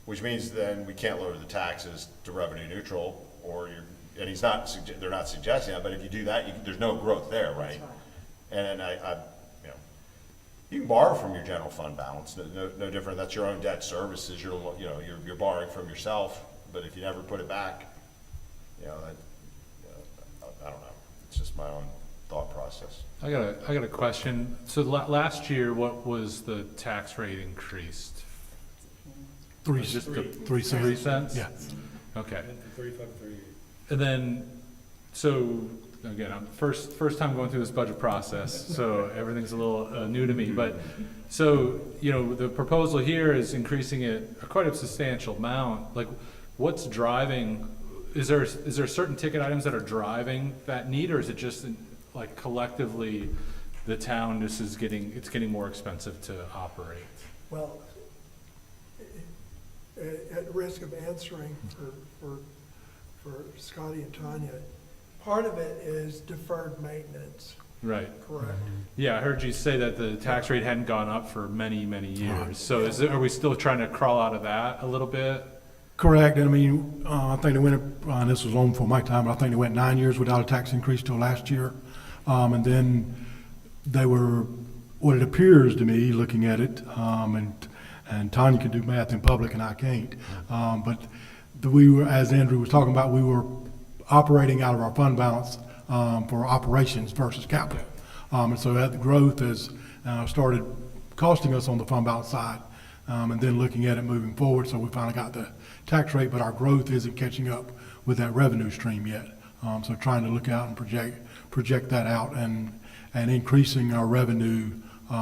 which means then we can't lower the taxes to revenue neutral, or and they're not suggesting that, but if you do that, there's no growth there, right? That's right. And you know, you can borrow from your general fund balance, no different, that's your own debt services, you're borrowing from yourself, but if you never put it back, you know, I don't know, it's just my own thought process. process. I got a question. So last year, what was the tax rate increased? Just the 3 cents. 3 cents? Yeah. Okay. 35 to 38. And then, so, again, I'm first time going through this budget process, so everything's a little new to me, but, so, you know, the proposal here is increasing it quite a substantial amount. Like, what's driving, is there certain ticket items that are driving that need, or is it just, like, collectively, the town, it's getting more expensive to operate? Well, at risk of answering for Scotty and Tanya, part of it is deferred maintenance, Right. correct? Yeah, I heard you say that the tax rate hadn't gone up for many, many years. So are we still trying to crawl out of that a little bit? Correct, and I mean, I think they went, and this was on for my time, but I think they went 9 years without a tax increase till last year. And then they were, what it appears to me, looking at it, and Tanya can do math in public and I can't, but we were, as Andrew was talking about, we were operating out of our fund balance for operations versus capital. And so that growth has started costing us on the fund balance side, and then looking at it moving forward. So we finally got the tax rate, but our growth isn't catching up with that revenue stream yet. So trying to look out and project that out and increasing our revenue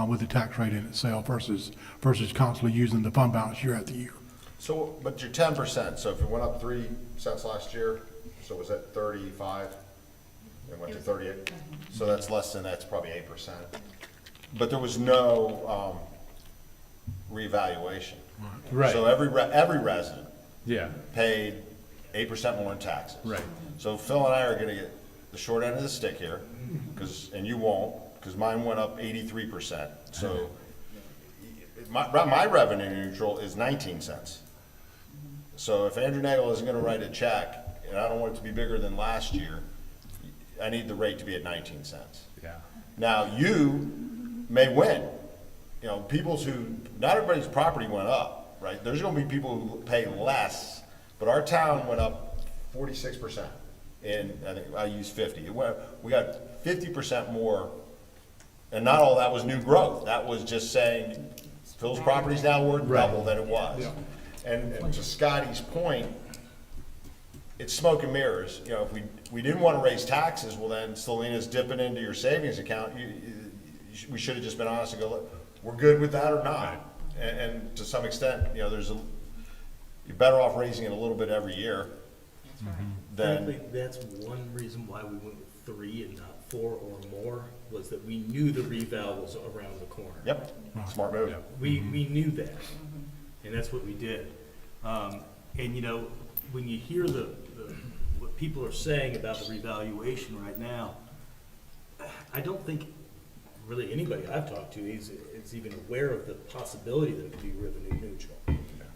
with the tax rate in itself versus constantly using the fund balance year after year. So, but you're 10%, so if it went up 3 cents last year, so was that 35? It went to 38? So that's less than, that's probably 8%. But there was no revaluation. Right. So every resident Yeah, paid 8% more in taxes. right. So Phil and I are gonna get the short end of the stick here, and you won't, because mine went up 83%. So my revenue neutral is 19 cents. So if Andrew Nagel isn't gonna write a check, and I don't want it to be bigger than last year, I need the rate to be at 19 cents. Yeah. Now, you may win. You know, not everybody's property went up, right? There's gonna be people who pay less, but our town went up 46%. And I think I used 50. We got 50% more, and not all that was new growth. That was just saying Phil's property's now worth double than it was. And to Scotty's point, it's smoke and mirrors. You know, if we didn't want to raise taxes, well then Selena's dipping into your savings account. We should have just been honest and go, look, we're good with that or not. And to some extent, you know, you're better off raising it a little bit every year. Frankly, that's one reason why we went with 3 and not 4 or more, was that we knew the reval was around the corner. Yep, smart move. We knew that, and that's what we did. And you know, when you hear what people are saying about the revaluation right now, I don't think really anybody I've talked to is even aware of the possibility that it could be revenue neutral.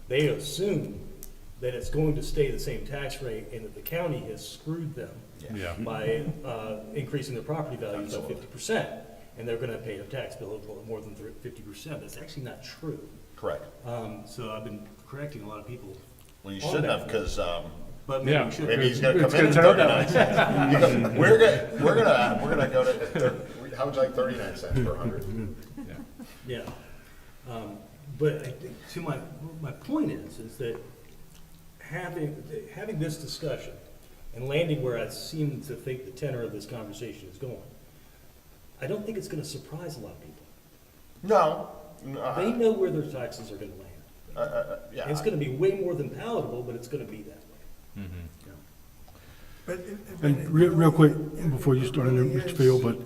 They assume that it's going to stay the same tax rate and that the county has screwed them Yeah. by increasing their property values by 50%, and they're gonna pay a tax bill of more than 50%. That's actually not true. Correct. So I've been correcting a lot of people. Well, you shouldn't have, because But maybe Yeah. we should. maybe he's gonna It's come in at gonna turn out. 39 cents. We're gonna go to, how would you like 39 cents per 100? Yeah. But I think, to my point is that having this discussion and landing where I seem to think the tenor of this conversation is going, I don't think it's gonna surprise a lot of people. No. They know where their taxes are gonna land. Yeah. It's gonna be way more than palatable, but it's gonna be that way. But And real quick, before you start, Mr. Field, but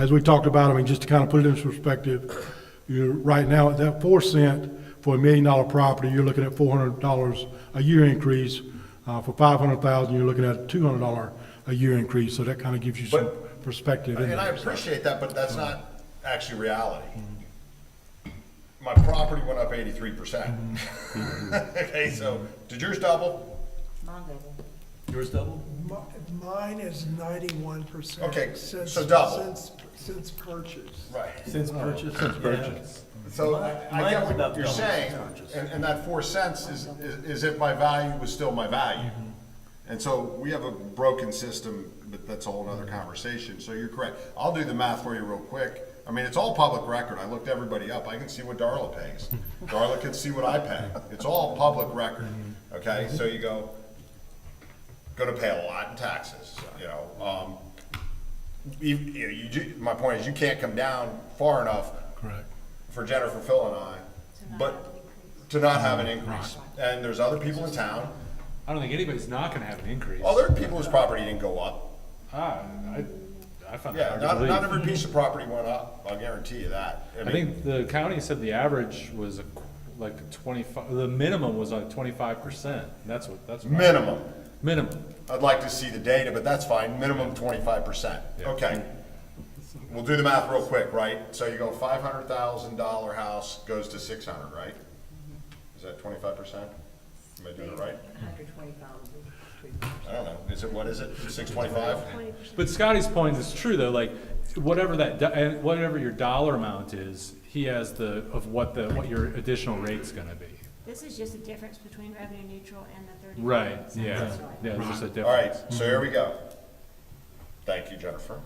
as we talked about, I mean, just to kind of put it in perspective, you're right now at that 4 cent for $1 million property, you're looking at $400 a year increase. For 500,000, you're looking at $200 a year increase. So that kind of gives you some perspective. in And I there. appreciate that, but that's not actually reality. My property went up 83%. Okay, so did yours double? Mine double. Yours double? mine is 91%. Okay, since- so double. Since purchase. Right. Since purchase? Since purchase. So Mine- I mine get was what about you're double saying, since purchase. and that 4 cents is if my value was still my value. And so we have a broken system, but that's a whole other conversation. So you're correct. I'll do the math for you real quick. I mean, it's all public record. I looked everybody up. I can see what Darla pays. Darla can see what I pay. It's all public record, okay? So you go, gonna pay a lot in taxes, you know? My point is, you can't come down far enough Correct. for Jennifer, Phil, and I, but to not have an increase. And there's other people in town, I don't think anybody's not gonna have an increase. other people whose property didn't go up. I found that Yeah, hard to not believe. every piece of property went up, I'll guarantee you that. I think the county said the average was like 25, the minimum was like 25%. That's what. Minimum. Minimum. I'd like to see the data, but that's fine, minimum 25%. Yeah. Okay. We'll do the math real quick, right? So you go $500,000 house goes to 600, right? Is that 25%? Am I doing it right? 125. I don't know. Is it, what is it? 625? 20%. But Scotty's point is true though, like whatever whatever your dollar amount is, he has what your additional rate's gonna be. This is just a difference between revenue neutral and the 30. Right, yeah, yeah, there's just a difference. All right, so here we go. Thank you, Jennifer.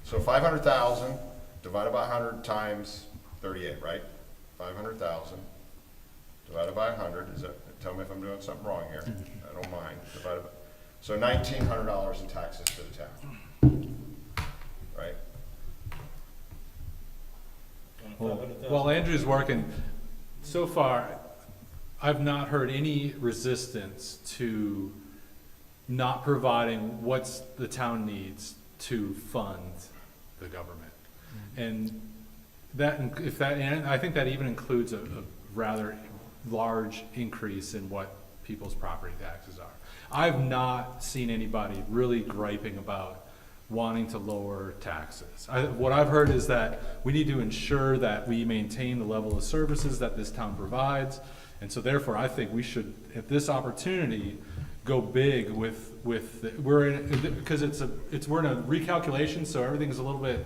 So 500,000 divided by 100 times 38, right? 500,000 divided by 100, is that, tell me if I'm doing something wrong here. I don't mind. Divided by, so $1,900 in taxes to the town. Right? While Andrew's working, so far, I've not heard any resistance to not providing what the town needs to fund the government. And and I think that even includes a rather large increase in what people's property taxes are. I've not seen anybody really griping about wanting to lower taxes. What I've heard is that we need to ensure that we maintain the level of services that this town provides. And so therefore, I think we should, at this opportunity, go big because we're in a recalculation, so everything's a little bit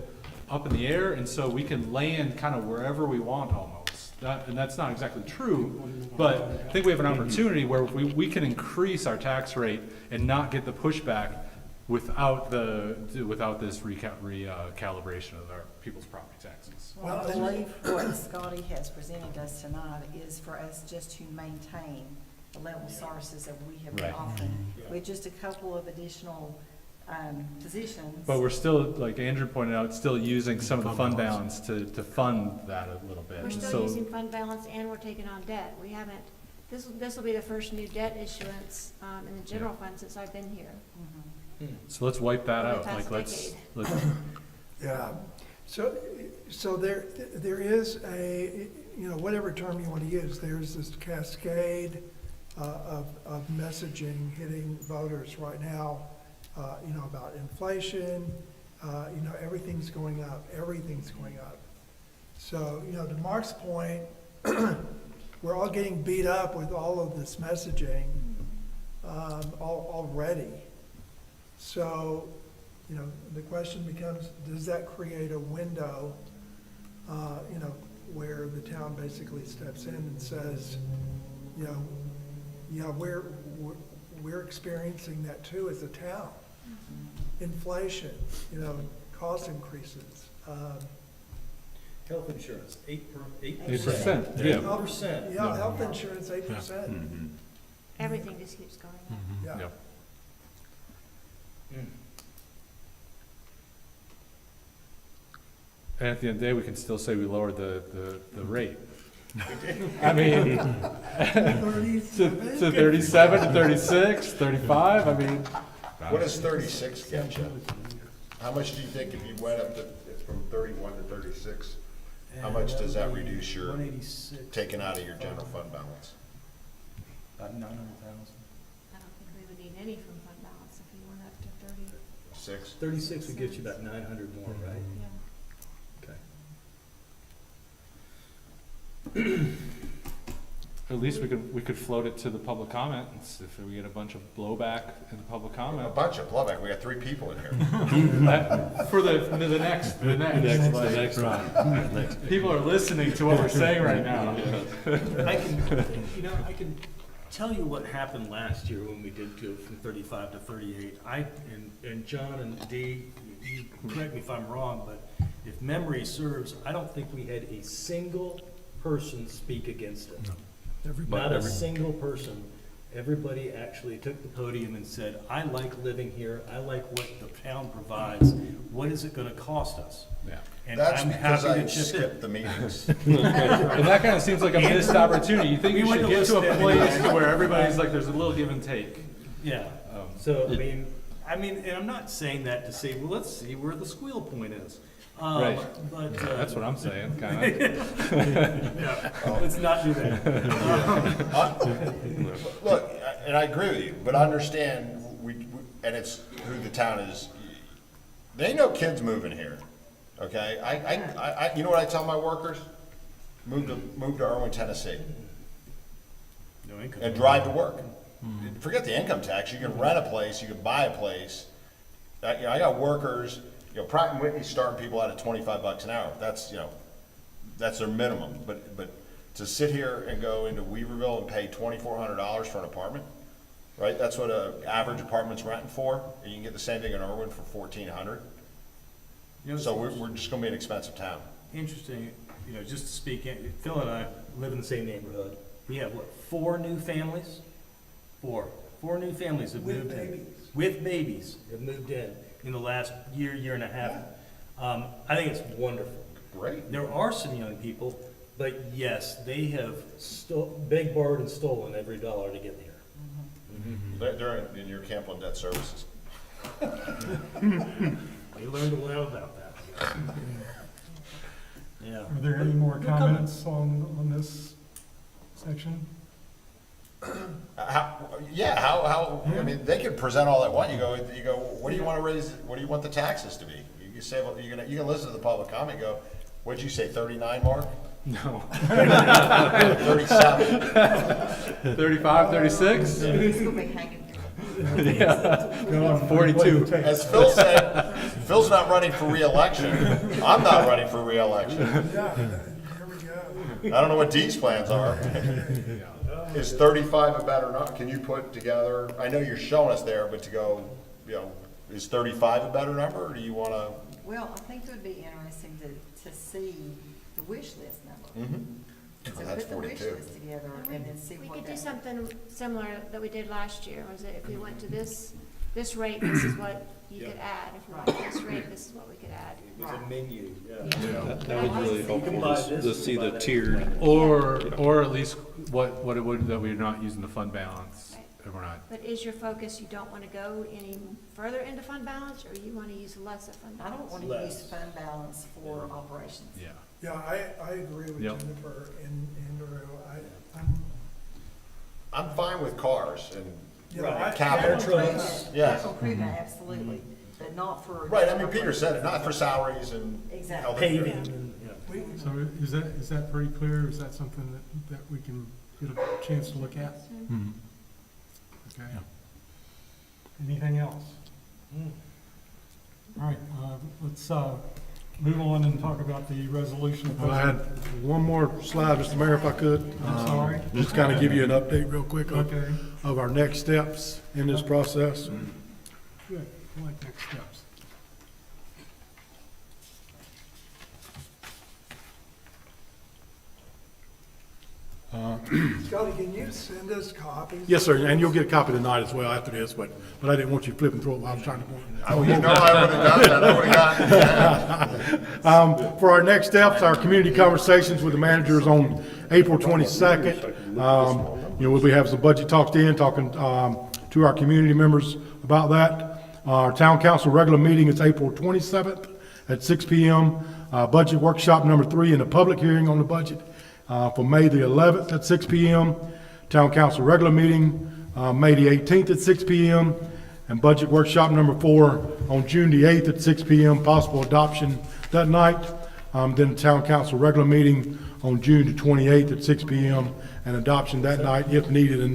up in the air, and so we can land kind of wherever we want almost. And that's not exactly true, but I think we have an opportunity where we can increase our tax rate and not get the pushback without this recalibration of our people's property taxes. Well, I believe what Scotty has presented us tonight is for us just to maintain the level of services that we have been Right. offering with just a couple of additional positions. But we're still, like Andrew pointed out, still using some of the fund balance to fund that a little bit. We're still So- using fund balance and we're taking on debt. We haven't, this will be the first new debt issuance in the general fund since I've been here. So let's wipe that For the out, past like let's, Yeah, so there is a, whatever term you want to use, there's this cascade of messaging hitting voters right now, about inflation, everything's going up. So, to Mark's point, we're all getting beat up with all of this messaging already. So, the question becomes, does that create a window, where the town basically steps in and says, we're experiencing that too as a town. Inflation, cost increases. Health insurance, 8%. 8%, yeah. 8%. Yeah, health insurance, 8%. Everything just keeps going up. Yeah. Yep. And at the end of the day, we can still say we lowered the rate. I mean, to 37, to 36, 35, I mean. What does 36 get you? How much do you think if you went up from 31 to 36? How much does that reduce your, 186. taken out of your general fund balance? About 900,000. I don't think we would need any from fund balance if we went up to 30. 6? 36 would get you about 900 more, right? Yeah. Okay. At least we could float it to the public comment, and if we get a bunch of blowback in the public A comment. bunch of blowback. We got 3 people in here. For the next one. People are listening to what we're saying right now. I can tell you what happened last year when we did go from 35 to 38. And John and Dee, you correct me if I'm wrong, but if memory serves, I don't think we had a single person speak against it. Not a single person. Everybody actually took the podium and said, I like living here, I like what the town provides, what is it gonna cost us? Yeah. And That's I'm because happy I to chip in. skipped the meetings. And that kind of seems like a missed opportunity. You think We you went should to get to a list place everything. where everybody's like, there's a little give and take. Yeah, Um, so, I mean, and I'm not saying that to say, well, let's see where the squeal point is. Right. But, That's what I'm saying, kind of. no, let's not do that. Look, and I agree with you, but understand, and it's who the town is. There ain't no kids moving here, okay? You know what I tell my workers? Move to Irwin, Tennessee, No income. and drive to work. Forget the income tax, you can rent a place, you can buy a place. I got workers, Pratt and Whitney's starting people out at $25 an hour. That's their minimum. But to sit here and go into Weaverville and pay $2,400 for an apartment, right? That's what an average apartment's renting for, and you can get the same thing in Irwin for $1,400. So we're just gonna be an expensive town. Interesting, just to speak, Phil and I live in the same neighborhood. We have, what, 4 new families? Four new families have moved in. With babies have moved in the last year and a half. I think it's wonderful. Great. There are some young people, but yes, they have begged, borrowed, and stolen every dollar to get here. They're in your camp on debt services. We learned a lot about that. Yeah. Are there any more comments on this section? I mean, they can present all they want. You go, what do you want to raise, what do you want the taxes to be? You say, well, you can listen to the public comment, go, what'd you say, 39, Mark? No. 37. 35, 36? It's gonna be hanging here. Yeah. 42. As Phil said, Phil's not running for reelection. I'm not running for reelection. Yeah, here we go. I don't know what Dee's plans are. Is 35 a better number? Can you put together, I know you're showing us there, but to go, is 35 a better number, or do you want to? Well, I think it would be interesting to see the wish list number. So That's put the wish 42. list together and then see We what could do that. something similar that we did last year, was that if we went to this rate, this is what you could add. If we went to this rate, this is what we could add. It was a menu, yeah. That was really helpful to see the tiered. Or at least what it would, that we're not using the fund balance. Right. If we're not, But is your focus, you don't want to go any further into fund balance, or you want to use less of fund I balance? don't want to use fund balance for operations. yeah. Yeah, I agree with Yep. Jennifer and Drew. I'm fine with cars and Right. capital. trucks. Yes. Capital improvement, absolutely, but not for. Right, I mean, Peter said it, not for salaries and. Exactly. health Paving, insurance. and, We- So is that pretty clear? Is that something that we can get a chance to look at? Okay. Anything else? All right, let's move on and talk about the resolution. Well, I had one more slide, Mr. Mayor, if I could. I'm sorry. Just kind of give you an update real quick Okay, of our next steps in this process. good. I like next steps. Scotty, can you send us copies? Yes, sir, and you'll get a copy tonight as well after this, but I didn't want you flipping through it while I was trying to. Oh, you know I would have done that, I would have gotten. For our next steps, our community conversations with the managers on April 22nd. We'll be having some budget talks then, talking to our community members about that. Our town council regular meeting is April 27th at 6 p.m. Budget workshop number 3 and a public hearing on the budget for May the 11th at 6 p.m. Town council regular meeting May the 18th at 6 p.m. And budget workshop number 4 on June the 8th at 6 p.m. Possible adoption that night. Then the town council regular meeting on June the 28th at 6 p.m. and adoption that night if needed and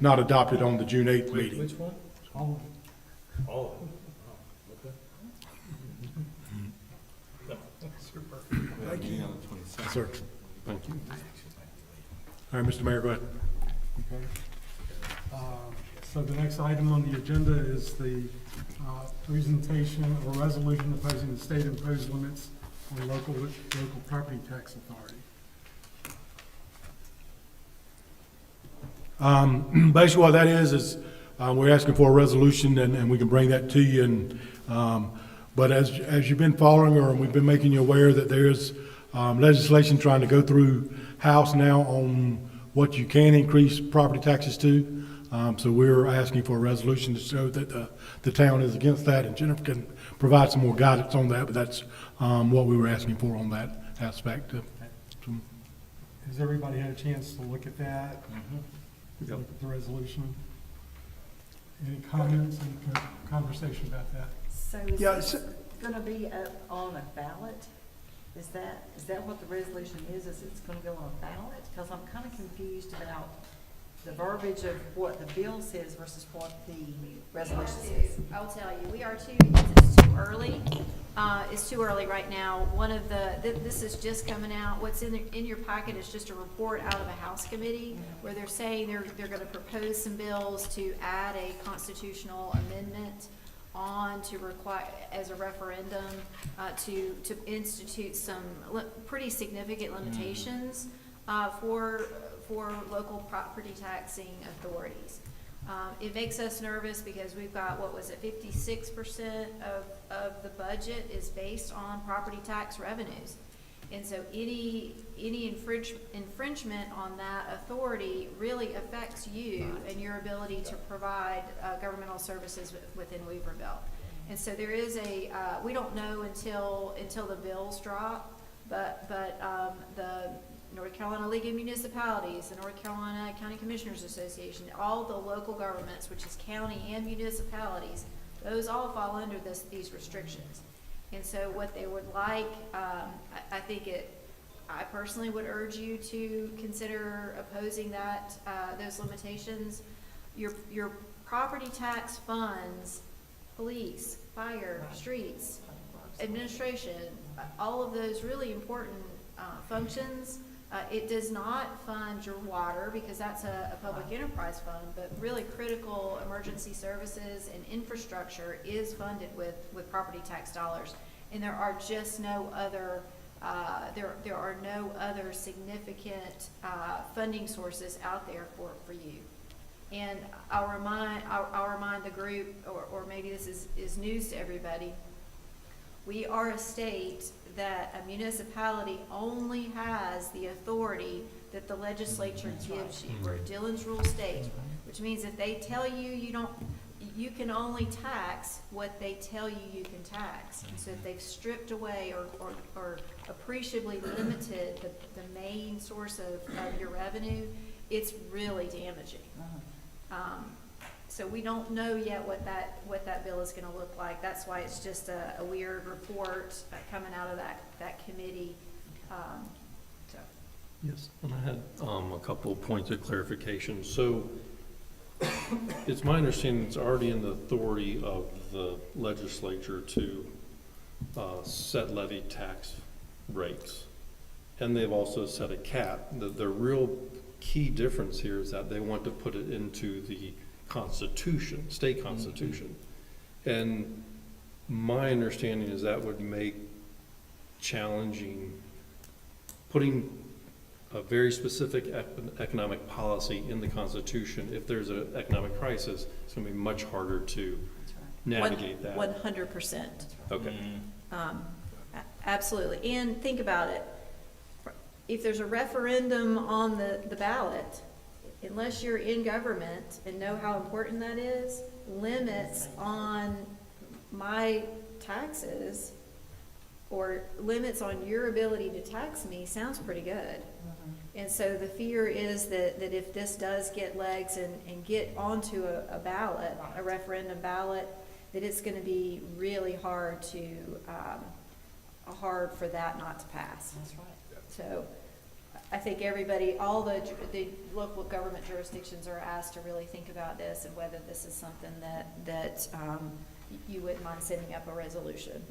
not adopted on the June 8th meeting. which one? All All of them. Oh, okay. Super. Thank you. Yes, sir. Thank you. All right, Mr. Mayor, go ahead. So the next item on the agenda is the presentation of a resolution opposing the state imposed limits on local property tax authority. Basically what that is we're asking for a resolution and we can bring that to you and, but as you've been following or we've been making you aware that there's legislation trying to go through House now on what you can increase property taxes to. So we're asking for a resolution to show that the town is against that, and Jennifer can provide some more guidance on that, but that's what we were asking for on that aspect. Has everybody had a chance to look at that? Yep. Look at the resolution? Any comments and conversation about that? So Yeah, is so- it gonna be up on a ballot? Is that what the resolution is it's gonna go on a ballot? Because I'm kind of confused about the verbiage of what the bill says versus what the resolution says. I'll tell you, we are too, it's too early. It's too early right now. One of this is just coming out. What's in your packet is just a report out of a House committee where they're saying they're gonna propose some bills to add a constitutional amendment on to require, as a referendum, to institute some pretty significant limitations, for local property taxing authorities. It makes us nervous because we've got, 56% of the budget is based on property tax revenues. And so any infringement on that authority really affects you and your ability to provide governmental services within Weaverville. And so there is we don't know until the bills drop, but the North Carolina League of Municipalities, the North Carolina County Commissioners Association, all the local governments, which is county and municipalities, those all fall under these restrictions. And so what they would like, I personally would urge you to consider opposing that, those limitations. Your property tax funds, police, fire, streets, administration, all of those really important functions. It does not fund your water because that's a public enterprise fund, but really critical emergency services and infrastructure is funded with property tax dollars. And there are just no other, there are no other significant funding sources out there for you. And I'll remind the group, or maybe this is news to everybody, we are a state that a municipality only has the authority that the legislature gives you. We're Dillon's rule state, which means if they tell you you can only tax what they tell you can tax. And so if they've stripped away or appreciably limited the main source of your revenue, it's really damaging. So we don't know yet what that bill is going to look like. That's why it's just a weird report coming out of that committee. Yes, and I had a couple of points of clarification. So it's my understanding it's already in the authority of the legislature to set levy tax rates. And they've also set a cap. The real key difference here is that they want to put it into the Constitution, state constitution. And my understanding is that would make challenging putting a very specific economic policy in the Constitution. If there's an economic crisis, it's going to be much harder to navigate that. 100%. Okay. Absolutely. And think about it. If there's a referendum on the ballot, unless you're in government and know how important that is, limits on my taxes or limits on your ability to tax me sounds pretty good. And so the fear is that if this does get legs and get onto a ballot, a referendum ballot, that it's going to be really hard for that not to pass. That's right. So I think everybody, all the local government jurisdictions are asked to really think about this and whether this is something that you wouldn't mind sending up a resolution.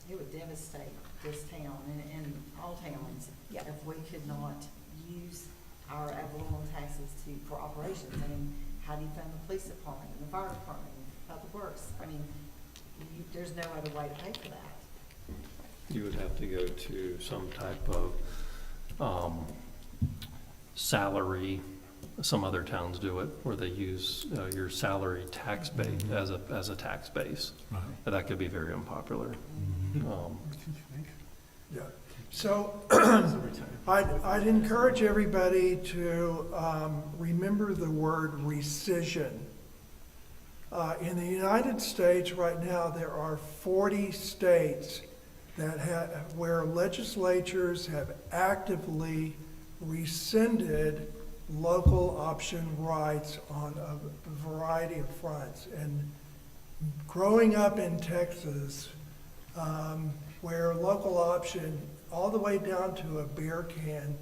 It would devastate this town and all towns Yeah. if we could not use our ad valorem taxes for operations. I mean, how do you fund the police department, and the fire department, and public works? I mean, there's no other way to pay for that. You would have to go to some type of salary. Some other towns do it, where they use your salary tax base as a tax base. But that could be very unpopular. Yeah. So I'd encourage everybody to remember the word rescission. In the United States right now, there are 40 states that where legislatures have actively rescinded local option rights on a variety of fronts. And growing up in Texas, where local option, all the way down to a beer can,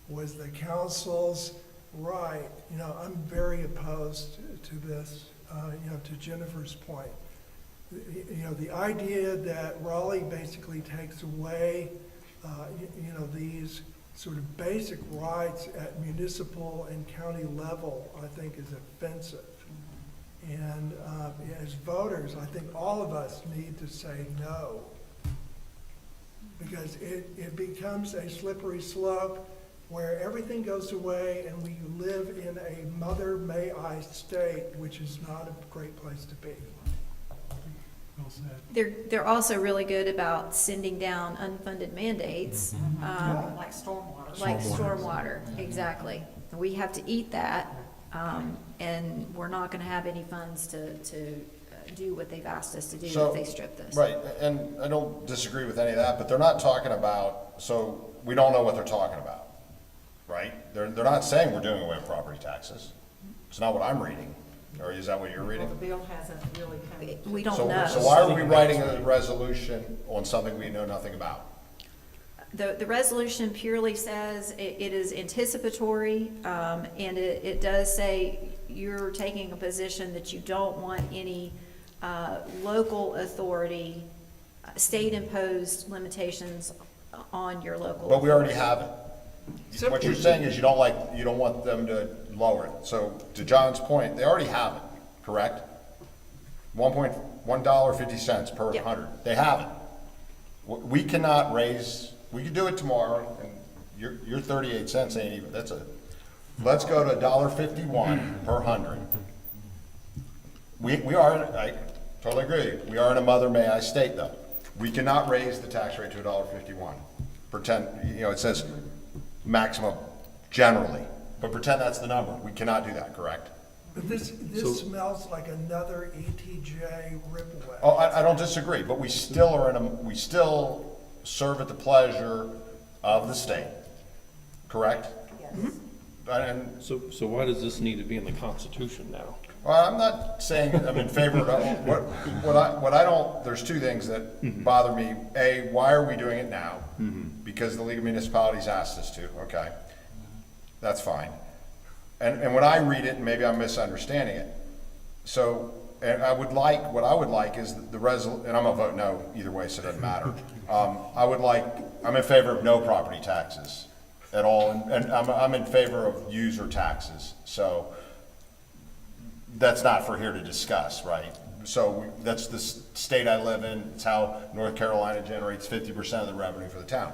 was the council's right, I'm very opposed to this, to Jennifer's point. The idea that Raleigh basically takes away, these sort of basic rights at municipal and county level, I think is offensive. And as voters, I think all of us need to say no. Because it becomes a slippery slope where everything goes away and we live in a mother may I state, which is not a great place to be. Well said. They're also really good about sending down unfunded mandates, Like stormwater. like stormwater, exactly. We have to eat that, and we're not gonna have any funds to do what they've asked us to do So, if they strip this. Right, and I don't disagree with any of that, but they're not talking about, so we don't know what they're talking about, right? They're not saying we're doing away with property taxes. It's not what I'm reading, or is that what you're Well, reading? the bill hasn't really come. We don't So know. why are we writing a resolution on something we know nothing about? The resolution purely says it is anticipatory, and it does say you're taking a position that you don't want any local authority, state-imposed limitations on your local. But we already have it. What you're saying is you don't want them to lower it. So to John's point, they already have it, correct? $1.50 per Yep. 100. They have it. We cannot raise, we could do it tomorrow, and your 38 cents ain't even, let's go to $1.51 per 100. We are, I totally agree, we are in a mother may I state though. We cannot raise the tax rate to $1.51. Pretend, it says maximum generally, but pretend that's the number. We cannot do that, correct? But this smells like another ETJ ripple. Oh, I don't disagree, but we still serve at the pleasure of the state, correct? Yes. And, So why does this need to be in the Constitution now? well, I'm not saying I'm in favor of, what I don't, there's two things that bother me. A, why are we doing it now? Because the League of Municipalities asked us to, okay. That's fine. And when I read it, and maybe I'm misunderstanding it, so, and what I would like is and I'm gonna vote no either way, so it doesn't matter. I'm in favor of no property taxes at all, and I'm in favor of user taxes, so that's not for here to discuss, right? So that's the state I live in, it's how North Carolina generates 50% of the revenue for the town.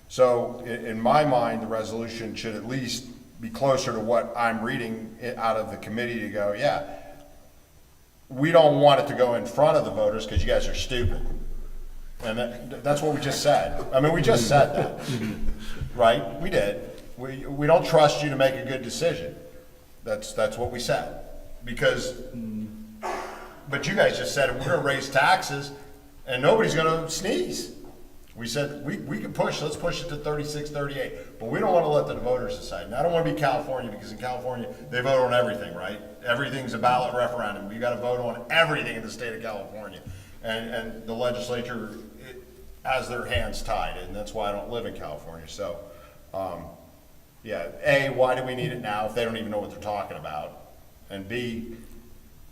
So in my mind, the resolution should at least be closer to what I'm reading out of the committee to go, yeah, we don't want it to go in front of the voters because you guys are stupid. And that's what we just said. I mean, we just said that, right? We did. We don't trust you to make a good decision. That's what we said. But you guys just said we're gonna raise taxes and nobody's gonna sneeze. We said, we can let's push it to 36, 38, but we don't wanna let the voters decide. And I don't wanna be California, because in California, they vote on everything, right? Everything's a ballot referendum. You gotta vote on everything in the state of California. And the legislature has their hands tied, and that's why I don't live in California. So, yeah, A, why do we need it now if they don't even know what they're talking about? And B,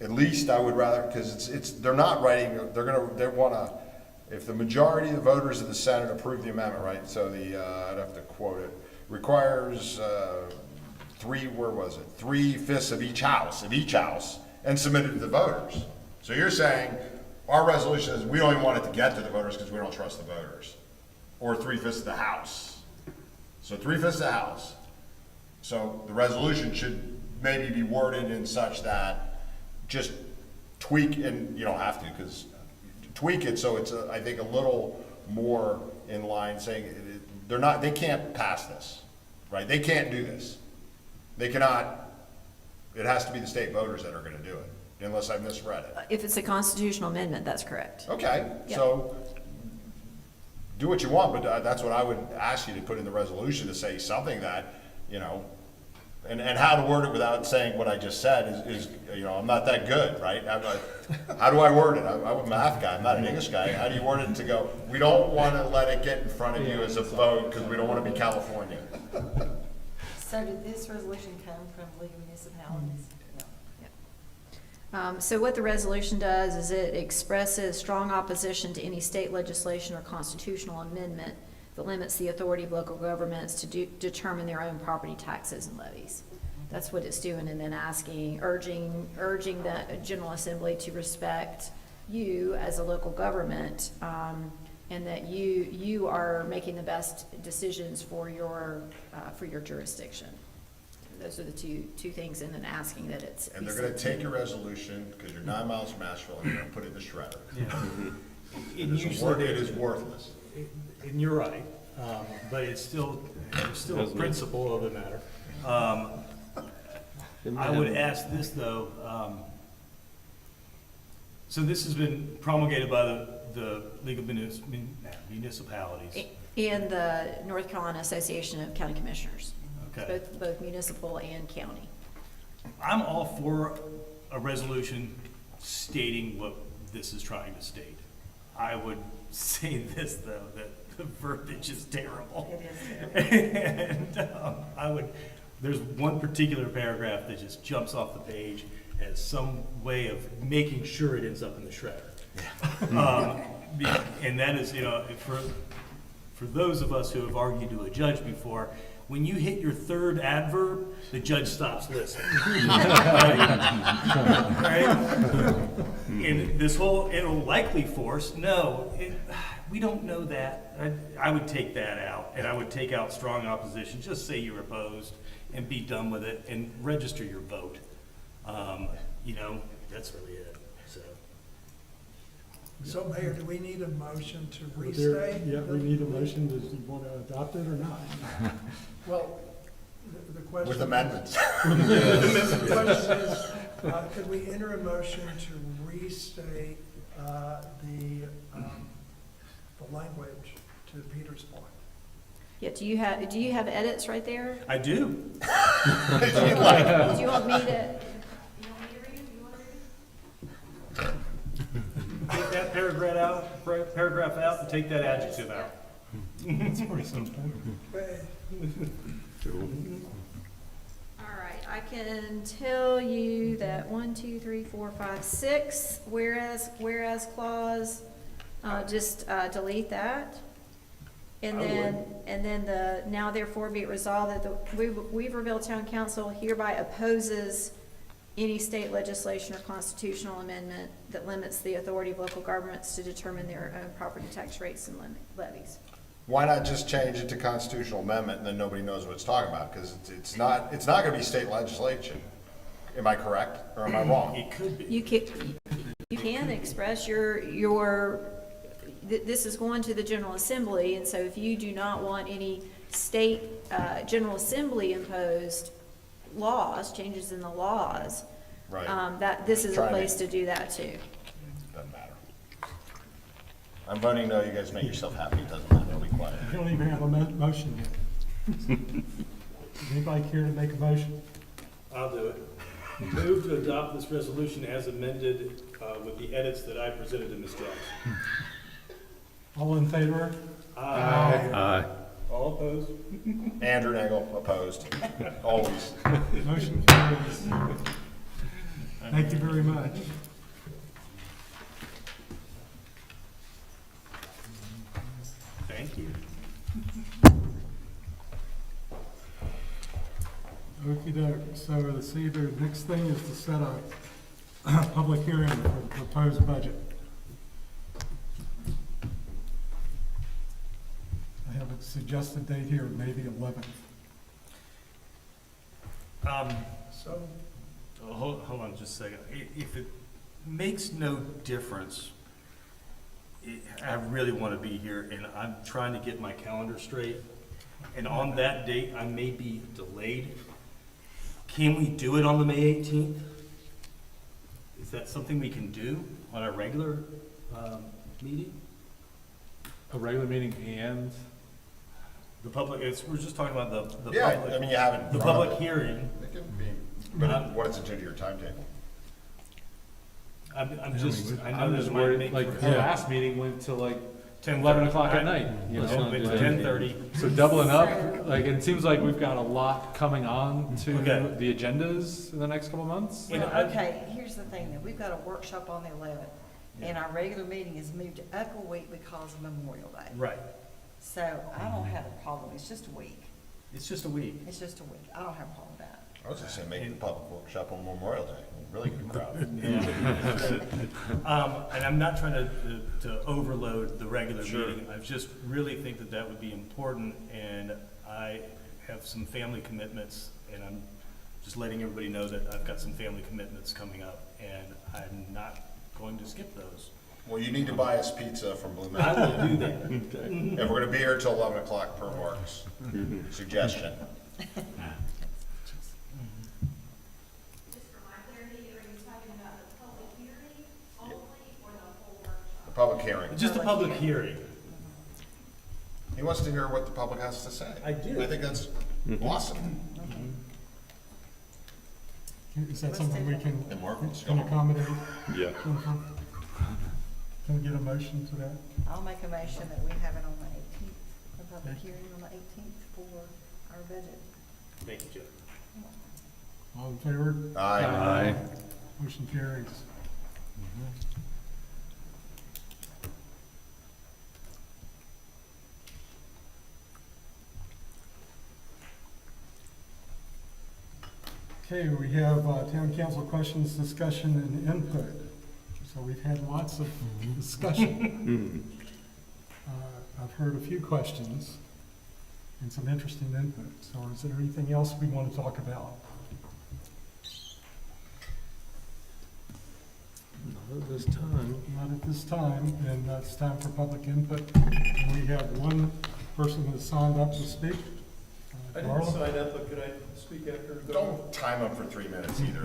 at least I would rather, because they're not writing, they wanna, if the majority of the voters of the Senate approve the amendment, right? So I'd have to quote it, requires 3/5 of each house, and submit it to the voters. So you're saying, our resolution is, we don't even want it to get to the voters because we don't trust the voters. Or 3/5 of the house. So 3/5 of the house. So the resolution should maybe be worded in such that just tweak, and you don't have to, because tweak it so it's, I think, a little more in line, saying they can't pass this, right? They can't do this. They cannot, it has to be the state voters that are gonna do it, unless I misread it. If it's a constitutional amendment, that's correct. Okay, Yep. so do what you want, but that's what I would ask you to put in the resolution, to say something that, and how to word it without saying what I just said is I'm not that good, right? How do I word it? I'm a math guy, I'm not an English guy. How do you word it to go, we don't want to let it get in front of you as a vote because we don't want to be California? So did this resolution come from League of Municipalities? So what the resolution does is it expresses strong opposition to any state legislation or constitutional amendment that limits the authority of local governments to determine their own property taxes and levies. That's what it's doing, and then urging the General Assembly to respect you as a local government, and that you are making the best decisions for your jurisdiction. Those are the two things, and then asking that it's. And they're gonna take your resolution, because you're 9 miles from Asheville, and you're gonna put it in the shredder. It is worthless. And you're right, but it's still a principle of the matter. I would ask this, though, so this has been promulgated by the League of Municipalities. And the North Carolina Association of County Commissioners. Okay. Both municipal and county. I'm all for a resolution stating what this is trying to state. I would say this, though, that the verbiage is terrible. It is terrible. And there's one particular paragraph that just jumps off the page as some way of making sure it ends up in the shredder. And that is, for those of us who have argued to a judge before, when you hit your third adverb, the judge stops listening. Right? And this whole, it'll likely force, we don't know that. I would take that out, and I would take out strong opposition. Just say you're opposed and be done with it and register your vote. That's really it, so. So Mayor, do we need a motion to Is there- restate? Yeah, we need a motion. Do you want to adopt it or not? Well, the question. With amendments. The question is, could we enter a motion to restate the language to Peter's point? Yeah, do you have edits right there? I do. Do you want me to? Take that paragraph out, and take that adjective out. It's pretty simple. All right, I can tell you that 1, 2, 3, 4, 5, 6, whereas clause, just delete that. And then the, now therefore be it resolved that the Weaverville Town Council hereby opposes any state legislation or constitutional amendment that limits the authority of local governments to determine their own property tax rates and levies. Why not just change it to constitutional amendment, and then nobody knows what it's talking about? Because it's not gonna be state legislation. Am I correct, or am I wrong? It could be. You can express this is going to the General Assembly, and so if you do not want any state, General Assembly imposed laws, changes in the laws, Right. that this is a Try me. place to do that too. Doesn't matter. I'm voting no, you guys make yourself happy, it doesn't matter, I'll be quiet. You don't even have a motion yet. Anybody care to make a motion? I'll do it. Move to adopt this resolution as amended with the edits that I presented to Ms. Jones. All in favor? Aye. All opposed? Andrew Nagel, opposed, always. Motion carries. Thank you very much. Thank you. Okey-doke. So let's see, the next thing is to set a public hearing for the proposed budget. I have a suggested date here, May the 11th. So, hold on just a second. If it makes no difference, I really want to be here, and I'm trying to get my calendar straight. And on that date, I may be delayed. Can we do it on the May 18th? Is that something we can do on our regular meeting? A regular meeting and, The public, we're just talking about the Yeah, public. I mean, you have it. in The front of public it. hearing. It can be, but what does it do to your timetable? I'm just, I know I'm that just it might worried, make. like, for- our last meeting went till like 10:30. 11 o'clock at night, you Let's know? not do It's that. 10:30. So doubling up, like, it seems like we've got a lot coming on to Okay. the agendas in the next couple months. You know, Well, okay, here's the thing, that we've got a workshop on the 11th, and our regular meeting is moved up a week because of Memorial Day. Right. So I don't have a problem, it's just a week. It's just a week. It's just a week. I don't have a problem with that. I was just saying, make the public workshop on Memorial Day, really good crowd. And I'm not trying to overload the regular Sure. meeting. I just really think that that would be important, and I have some family commitments, and I'm just letting everybody know that I've got some family commitments coming up, and I'm not going to skip those. Well, you need to buy us pizza from Blue I Mountain. will do that. And we're gonna be here till 11 o'clock per Mark's suggestion. Just for my clarity, are you talking about the public hearing only or the whole workshop? The public hearing. Just a public hearing. He wants to hear what the public has to say. I do. I think that's awesome. Is that something we can And Mark wants to can go. accommodate? Yeah. Can we get a motion to that? I'll make a motion that we have it on the 18th, a public hearing on the 18th for our budget. Thank you, Jeff. All in favor? Aye. Motion carries. Okay, we have town council questions, discussion, and input. So we've had lots of discussion. I've heard a few questions and some interesting input. So is there anything else we want to talk about? Not at this time. Not at this time, and it's time for public input. And we have one person who has signed up to speak. Darla? up, but could I speak after? Don't time them for 3 minutes either.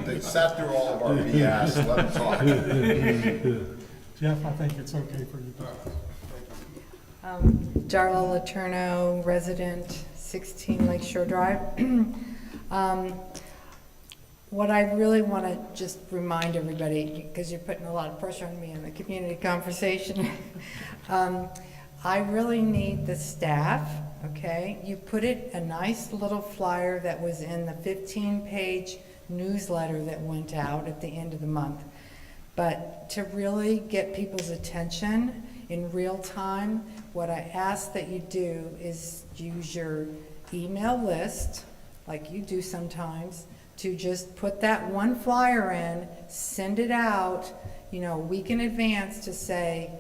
They sat through all of our BS, let them talk. Jeff, I think it's okay for you. Darla Letourneau, resident, 16 Lakeshore Drive. What I really want to just remind everybody, because you're putting a lot of pressure on me in the community conversation, I really need the staff, okay? You put it, a nice little flyer that was in the 15-page newsletter that went out at the end of the month. But to really get people's attention in real time, what I ask that you do is use your email list, like you do sometimes, to just put that one flyer in, send it out, you know, a week in advance to say,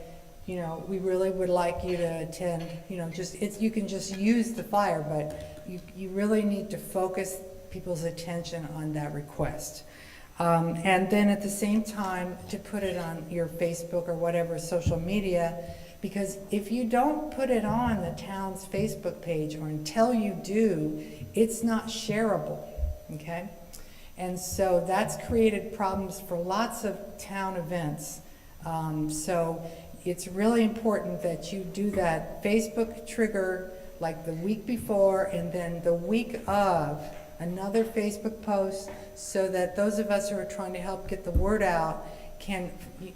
you know, we really would like you to attend, you know, just, it's, you can just use the flyer, but you really need to focus people's attention on that request. And then at the same time, to put it on your Facebook or whatever social media, because if you don't put it on the town's Facebook page, or until you do, it's not shareable, okay? And so that's created problems for lots of town events. So it's really important that you do that Facebook trigger like the week before, and then the week of another Facebook post, so that those of us who are trying to help get the word out can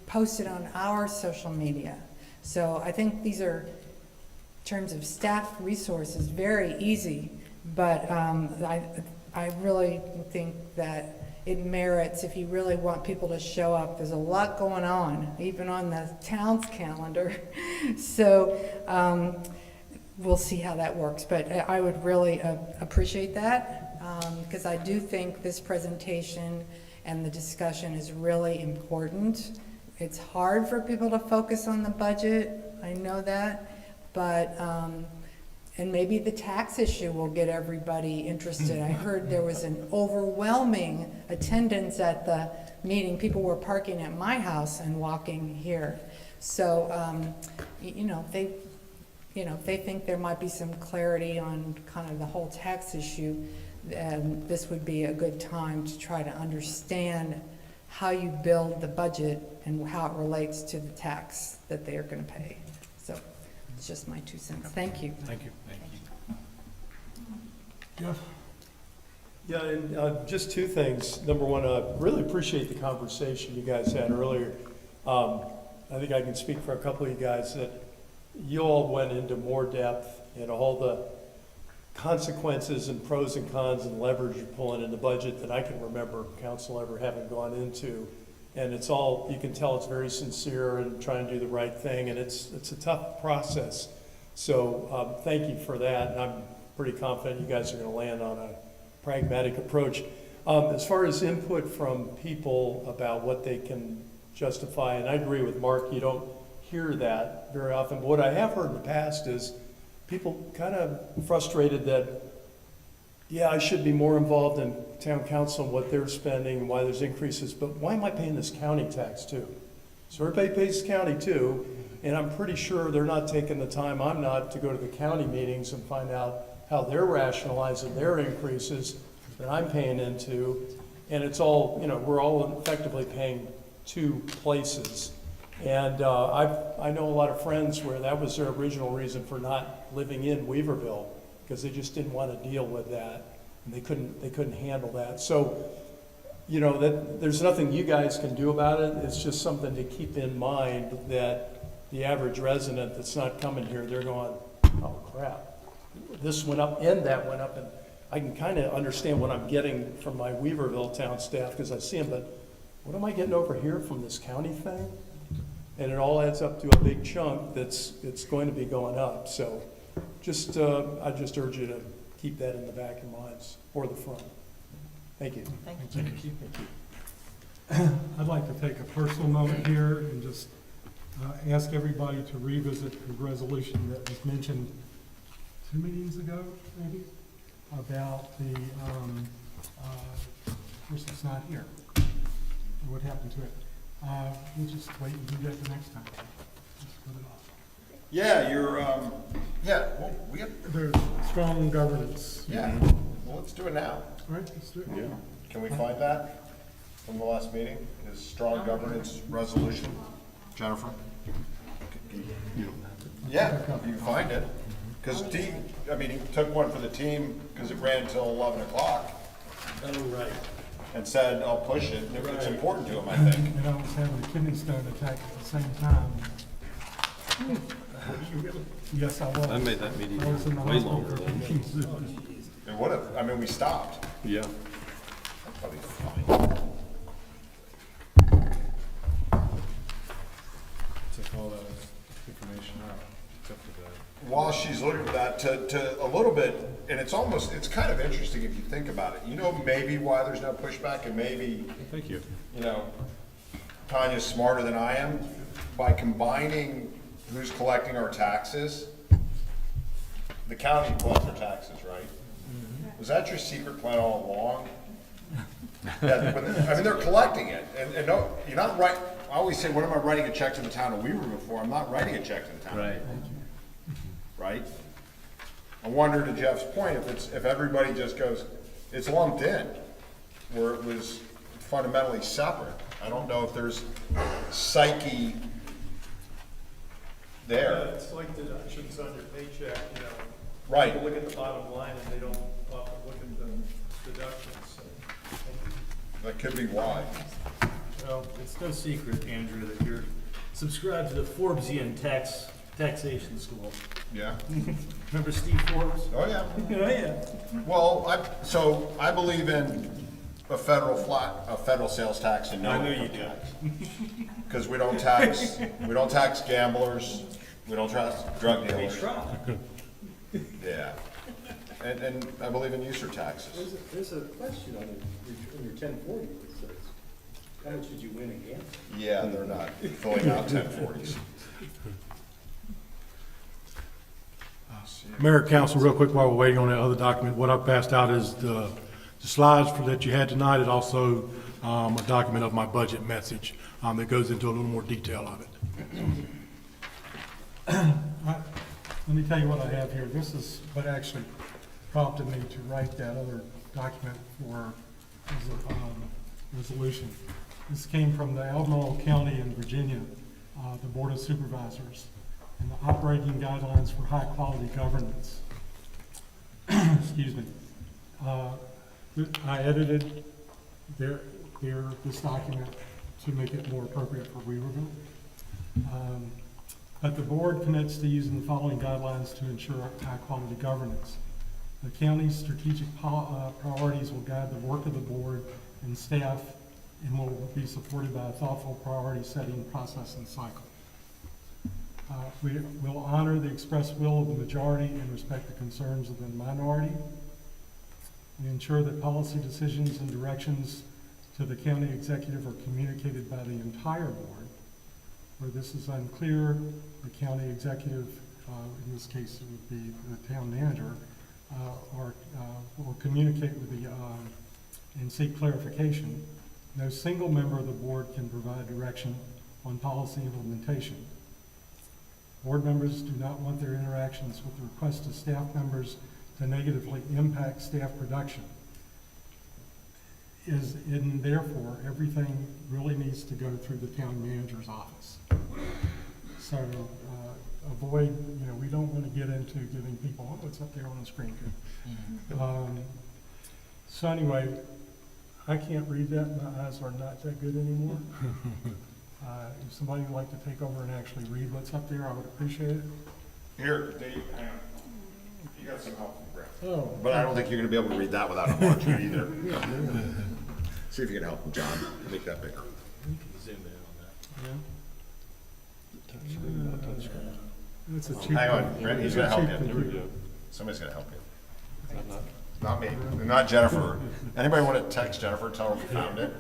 post it on our social media. So I think these are, in terms of staff resources, very easy, but I really think that it merits, if you really want people to show up. There's a lot going on, even on the town's calendar. So we'll see how that works, but I would really appreciate that. because I do think this presentation and the discussion is really important. It's hard for people to focus on the budget, I know that, but, and maybe the tax issue will get everybody interested. I heard there was an overwhelming attendance at the meeting. People were parking at my house and walking here. So, if they think there might be some clarity on kind of the whole tax issue, then this would be a good time to try to understand how you build the budget and how it relates to the tax that they are gonna pay. So, it's just my 2 cents. Thank you. Thank you. Jeff? Yeah, and just two things. Number one, I really appreciate the conversation you guys had earlier. I think I can speak for a couple of you guys that you all went into more depth in all the consequences and pros and cons and leverage you're pulling in the budget than I can remember council ever having gone into. And it's all, you can tell it's very sincere and trying to do the right thing, and it's a tough process. So thank you for that, and I'm pretty confident you guys are going to land on a pragmatic approach. As far as input from people about what they can justify, and I agree with Mark, you don't hear that very often, but what I have heard in the past is people kind of frustrated that, yeah, I should be more involved in town council and what they're spending and why there's increases, but why am I paying this county tax too? So everybody pays county too, and I'm pretty sure they're not taking the time, I'm not, to go to the county meetings and find out how they're rationalizing their increases that I'm paying into. And it's all, we're all effectively paying two places. And I know a lot of friends where that was their original reason for not living in Weaverville, because they just didn't want to deal with that, and they couldn't handle that. So, that there's nothing you guys can do about it. It's just something to keep in mind, that the average resident that's not coming here, they're going, oh crap, this went up and that went up, and I can kind of understand what I'm getting from my Weaverville town staff because I see them, but what am I getting over here from this county thing? And it all adds up to a big chunk it's going to be going up. So I just urge you to keep that in the back of your minds or the front. Thank you. Thank you. I'd like to take a personal moment here and just ask everybody to revisit the resolution that was mentioned 2 meetings ago, maybe, about the, of course it's not here. What happened to it? We'll just wait and do that the next time. Just put it off. Yeah, well, we have, There's strong governance. yeah, well, let's do it now. All right, let's do it. Yeah. Can we find that from the last meeting? Is strong governance resolution? Jennifer? Yeah, you can find it. Because he took one for the team because it ran until 11 o'clock Oh, right. and said, I'll push it. It's important to him, I think. And I was having a kidney stone attack at the same time. Yes, I was. I made that meeting I was in the way hospital longer for than, 15 It would have, we stopped. yeah. That's probably fine. Took all that information out, except for that. While she's looking at that, to a little bit, and it's kind of interesting if you think about it. Maybe why there's no pushback, and maybe, Thank you. Tanya's smarter than I am. By combining who's collecting our taxes, the county collects our taxes, right? Was that your secret plan all along? Yeah, they're collecting it, and no, you're not right. I always say, what am I writing a check to the town of Weaverville for? I'm not writing a check to the town. Right. Right? I wonder, to Jeff's point, if everybody just goes, it's lumped in, where it was fundamentally separate. I don't know if there's psyche there. It's like deductions on your paycheck, Right. People look at the bottom line and they don't often look at the deductions. That could be why. Well, it's no secret, Andrew, that you're subscribed to the Forbesian taxation school. Yeah. Remember Steve Forbes? Oh, yeah. Oh, yeah. Well, I believe in a federal sales tax and no I know you income do. tax. Because we don't tax gamblers, we don't tax drug They dealers. try. Yeah. And I believe in user taxes. There's a question on your 1040 that says, how much did you win again? Yeah, they're not filling out 1040s. Mayor, council, real quick while we're waiting on that other document, what I've passed out is the slides that you had tonight, and also a document of my budget message that goes into a little more detail of it. Let me tell you what I have here. This is what actually prompted me to write that other document for resolution. This came from the Albemarle County in Virginia, the Board of Supervisors, and the operating guidelines for high-quality governance. Excuse me. I edited this document to make it more appropriate for Weaverville. But the board commits to using the following guidelines to ensure high-quality governance. The county's strategic priorities will guide the work of the board and staff and will be supported by a thoughtful priority-setting process and cycle. We will honor the express will of the majority and respect the concerns of the minority. We ensure that policy decisions and directions to the county executive are communicated by the entire board. Where this is unclear, the county executive, in this case it would be the town manager, will communicate with the, and seek clarification. No single member of the board can provide direction on policy implementation. Board members do not want their interactions with requests to staff members to negatively impact staff production. And therefore, everything really needs to go through the town manager's office. So avoid, we don't want to get into giving people, oh, what's up there on the screen? So anyway, I can't read that. My eyes are not that good anymore. If somebody would like to take over and actually read what's up there, I would appreciate it. Here, Dave, hang on. You got some help from Brett. Oh. But I don't think you're gonna be able to read that without a margin either. See if you can help him, John. Make that bigger. Zoom in on It's a cheap. Hang on, Brett, he's gonna help cheap you. computer. Somebody's gonna help you. Not me, not Jennifer. Anybody want to text Jennifer, tell her we found it?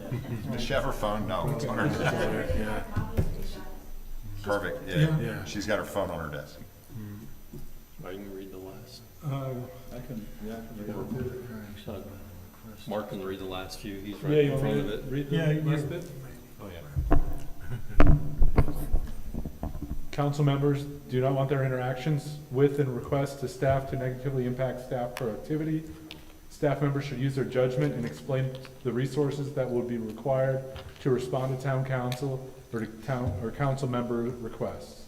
Does she have her phone? No, it's on her desk. Perfect, yeah. She's got her phone on her desk. I can read the last. Mark can read the last few. He's right in front of it. Read Yeah, the you- last bit? Oh, yeah. Council members do not want their interactions with and requests to staff to negatively impact staff productivity. Staff members should use their judgment and explain the resources that will be required to respond to town council or to town or council member requests.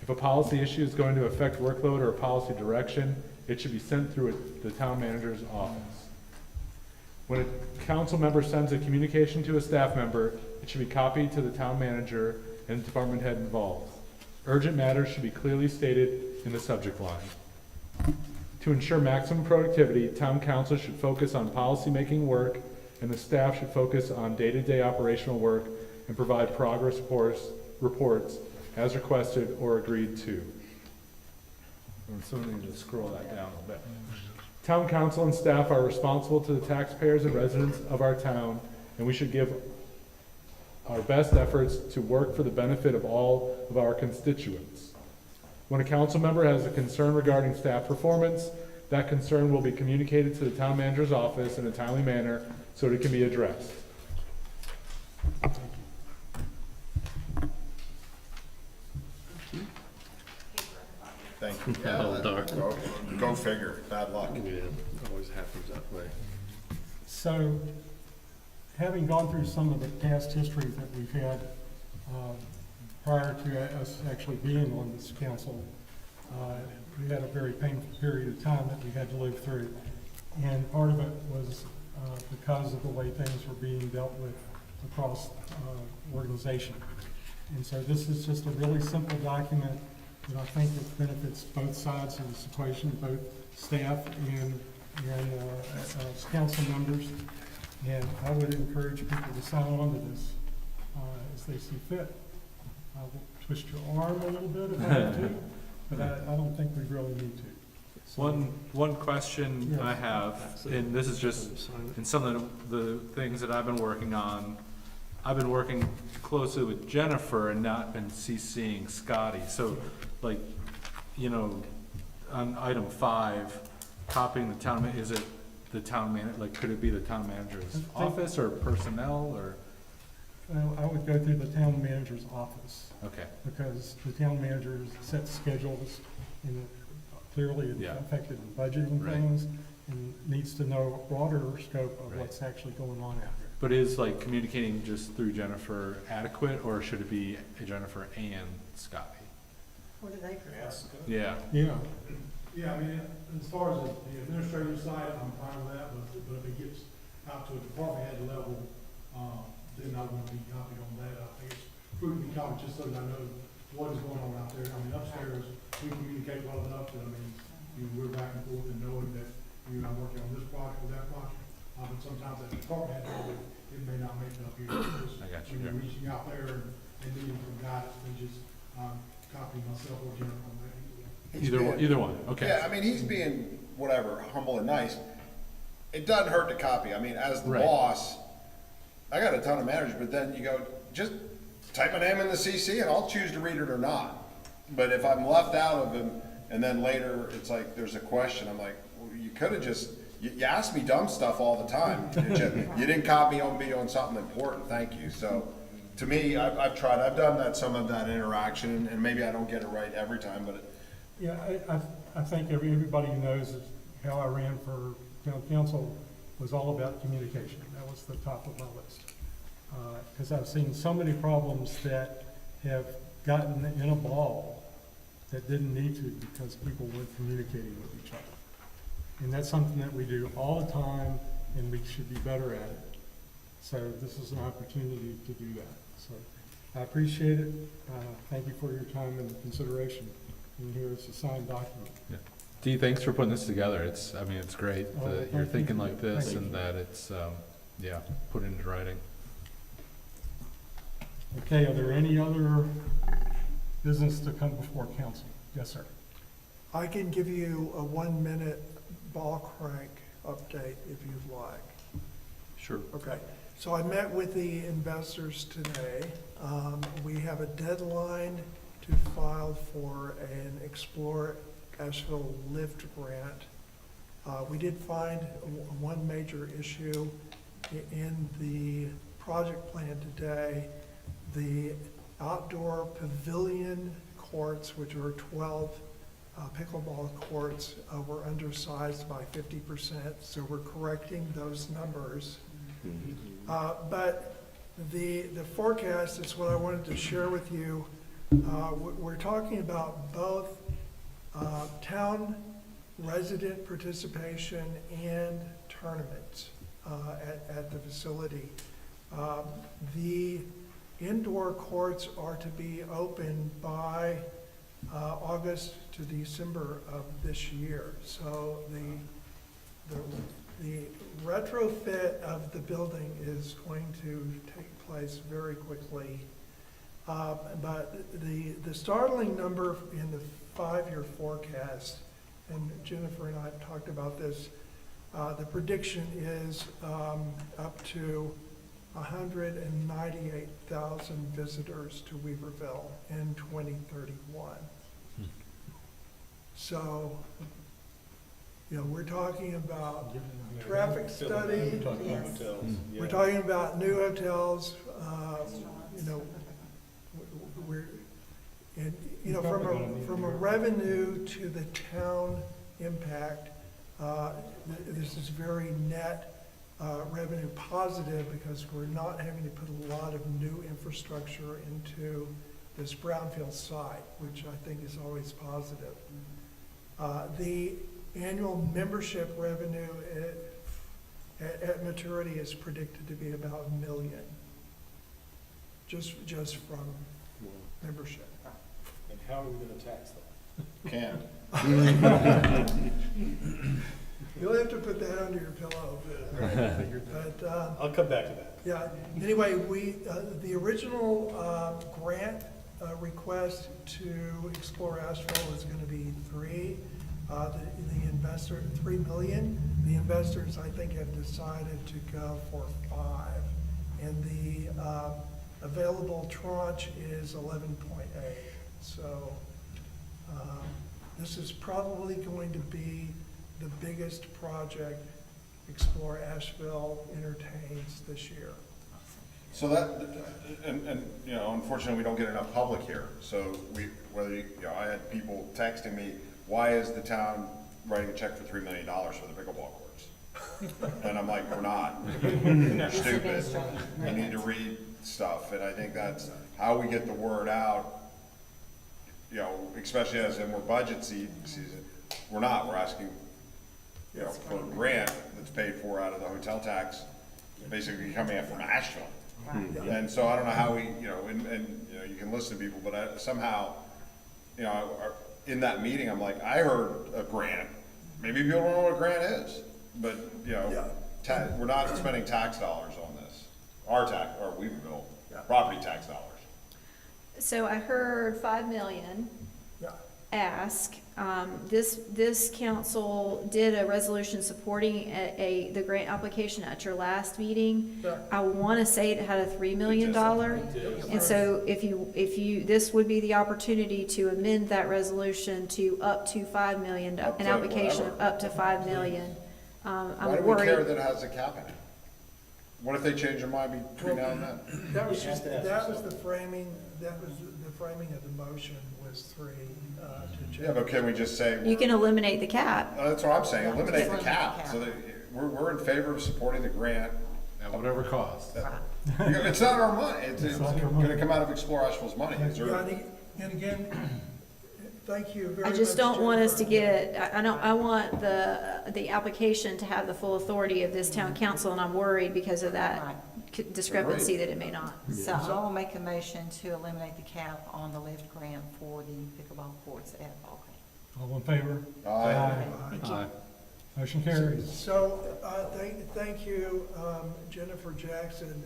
If a policy issue is going to affect workload or a policy direction, it should be sent through the town manager's office. When a council member sends a communication to a staff member, it should be copied to the town manager and department head involved. Urgent matters should be clearly stated in the subject line. To ensure maximum productivity, town council should focus on policy-making work, and the staff should focus on day-to-day operational work and provide progress reports as requested or agreed to. So we need to scroll that down a little bit. Town council and staff are responsible to the taxpayers and residents of our town, and we should give our best efforts to work for the benefit of all of our constituents. When a council member has a concern regarding staff performance, that concern will be communicated to the town manager's office in a timely manner so it can be addressed. Thank you. Oh, darn. Go figure, bad luck. Yeah, it always happens that way. So, having gone through some of the past history that we've had prior to us actually being on this council, we had a very painful period of time that we had to live through. And part of it was because of the way things were being dealt with across organization. And so this is just a really simple document that I think it benefits both sides of this equation, both staff and council members. And I would encourage people to sign on to this as they see fit. I will twist your arm a little bit if I have to, but I don't think we really need to. One question I have, and this is just in some of the things that I've been working on. I've been working closely with Jennifer and not been CCing Scotty. So, like, you know, on item 5, copying the town, is it the town manager, like, could it be the town manager's office or personnel or? Well, I would go through the town manager's office, Okay, because the town manager sets schedules and clearly Yeah. affected in budgeting Right. things, and needs to know a broader scope of Right. what's actually going on out here. but is like communicating just through Jennifer adequate, or should it be Jennifer and Scotty? What do they prefer? Yeah, Yeah. Yeah, I mean, as far as the administrative side, I'm fine with that, but if it gets out to a department head level, then I wouldn't be copied on that. I think it's prudent to be copied just so that I know what is going on out there. I mean, upstairs, we communicate well enough that, I mean, we're back and forth and knowing that you're not working on this project or that project. But sometimes at the department head level, it may not make it up here. I got you, When you're yeah. reaching out there and needing some guidance, and just, copy myself or Jennifer on that. either one, okay. Yeah, I mean, he's being, whatever, humble and nice. It doesn't hurt to copy. I mean, as the Right. boss, I got a ton of managers, but then you go, just type my name in the CC and I'll choose to read it or not. But if I'm left out of him, and then later it's like, there's a question, I'm like, well, you could have just, you ask me dumb stuff all the time. You didn't copy me on something important, thank you. So, to me, I've tried, I've done some of that interaction, and maybe I don't get it right every time, but Yeah, I think everybody knows that how I ran for town council was all about communication. That was the top of my list. Because I've seen so many problems that have gotten in a ball that didn't need to, because people weren't communicating with each other. And that's something that we do all the time, and we should be better at it. So this is an opportunity to do that. So I appreciate it. Thank you for your time and consideration. And here is a signed document. Dee, thanks for putting this together. It's great Oh, that thank you're you. thinking like this Thank and that it's, put into writing. Okay, are there any other business to come before council? Yes, sir. I can give you a 1-minute Balcrank update if you'd like. Sure. Okay, so I met with the investors today. We have a deadline to file for an Explore Asheville Lift grant. We did find one major issue in the project plan today. The outdoor pavilion courts, which are 12 pickleball courts, were undersized by 50%, so we're correcting those numbers. But the forecast is what I wanted to share with you. We're talking about both town resident participation and tournaments at the facility. The indoor courts are to be open by August to December of this year. So the retrofit of the building is going to take place very quickly. But the startling number in the 5-year forecast, and Jennifer and I have talked about this, the prediction is up to 198,000 visitors to Weaverville in 2031. So, we're talking about traffic study, Yes. we're talking about new hotels, we're, and, from a revenue to the town impact, this is very net revenue positive, because we're not having to put a lot of new infrastructure into this brownfield site, which I think is always positive. The annual membership revenue at maturity is predicted to be about $1 million, just from membership. And how are we gonna tax that? can't. You'll have to put that under your pillow. But, I'll come back to that. yeah, anyway, the original grant request to Explore Asheville is going to be 3. The investor, 3 million, the investors, I think, have decided to go for 5. And the available tranche is 11.8. So this is probably going to be the biggest project Explore Asheville entertains this year. So that, and, you know, unfortunately, we don't get enough public here. So I had people texting me, why is the town writing a check for $3 million for the pickleball courts? And I'm like, we're not. You're stupid. You need to read stuff. And I think that's how we get the word out, you know, especially as in we're budget season. We're not. We're asking, you know, for a grant that's paid for out of the hotel tax, basically coming in from Asheville. And so I don't know how we, you know, and you know, you can listen to people, but somehow, you know, in that meeting, I'm like, I heard a grant. Maybe people don't know what a grant is, but, you know, we're not spending tax dollars on this. Our Weaverville property tax dollars. So I heard 5 million ask. This council did a resolution supporting the grant application at your last meeting. I want to say it had a $3 million. And so if you, this would be the opportunity to amend that resolution to up to 5 million, an application of up to 5 million. Why do we care that it has a cap in it? What if they change their mind between now and then? That was the framing, the framing of the motion was 3 to change. Yeah, but can we just say? You can eliminate the cap. That's what I'm saying, eliminate the cap, so that we're in favor of supporting the grant. At whatever cost. It's not our money, it's gonna come out of Explore Asheville's money. Is there- And again, thank you very I much. just don't want us to Jennifer. get, I want the application to have the full authority of this town council, and I'm worried because of that discrepancy that it may not. So I'll make a motion to eliminate the cap on the lift grant for the pickleball courts at Balcrank. All in favor? Thank you. Aye. Motion carries. So, thank you, Jennifer Jackson.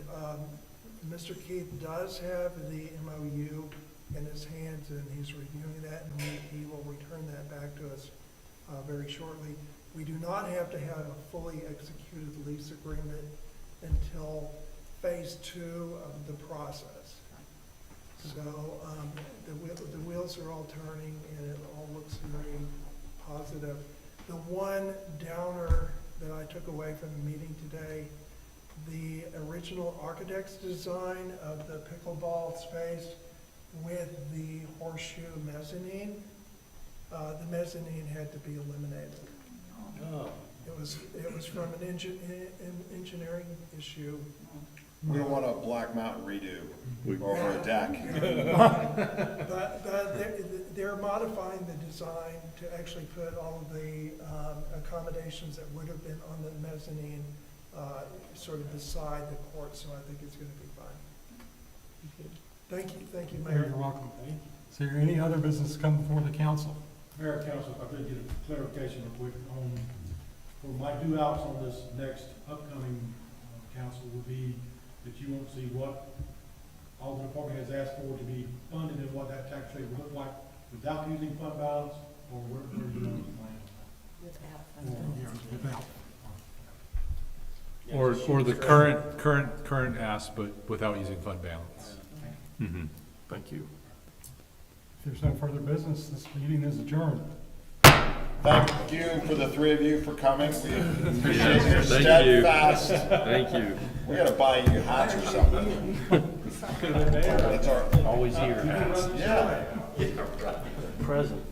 Mr. Keith does have the MOU in his hands, and he's reviewing that, and he will return that back to us very shortly. We do not have to have a fully executed lease agreement until phase 2 of the process. So the wheels are all turning, and it all looks very positive. The one downer that I took away from the meeting today, the original architect's design of the pickleball space with the horseshoe mezzanine, the mezzanine had to be eliminated. Oh. It was from an engineering issue. We don't want a Black Mountain redo over a deck. But they're modifying the design to actually put all of the accommodations that would have been on the mezzanine sort of beside the court, so I think it's going to be fine. Thank you, Mayor. You're welcome. Is there any other business come before the council? Mayor, Council, if I could get a clarification real quick on, for my due outs on this next upcoming council will be that you won't see what all the department has asked for to be funded and what that tax rate would look like without using fund balance, or where do you want to plan? Without. Or the current ask, but without using fund balance. Mm-hmm. Thank you. If there's no further business, this meeting is adjourned. Thank you for the 3 of you for coming. We appreciate Yes, your thank steadfast. Thank you. We gotta buy you hats or something. That's our, Always here. yeah. Present.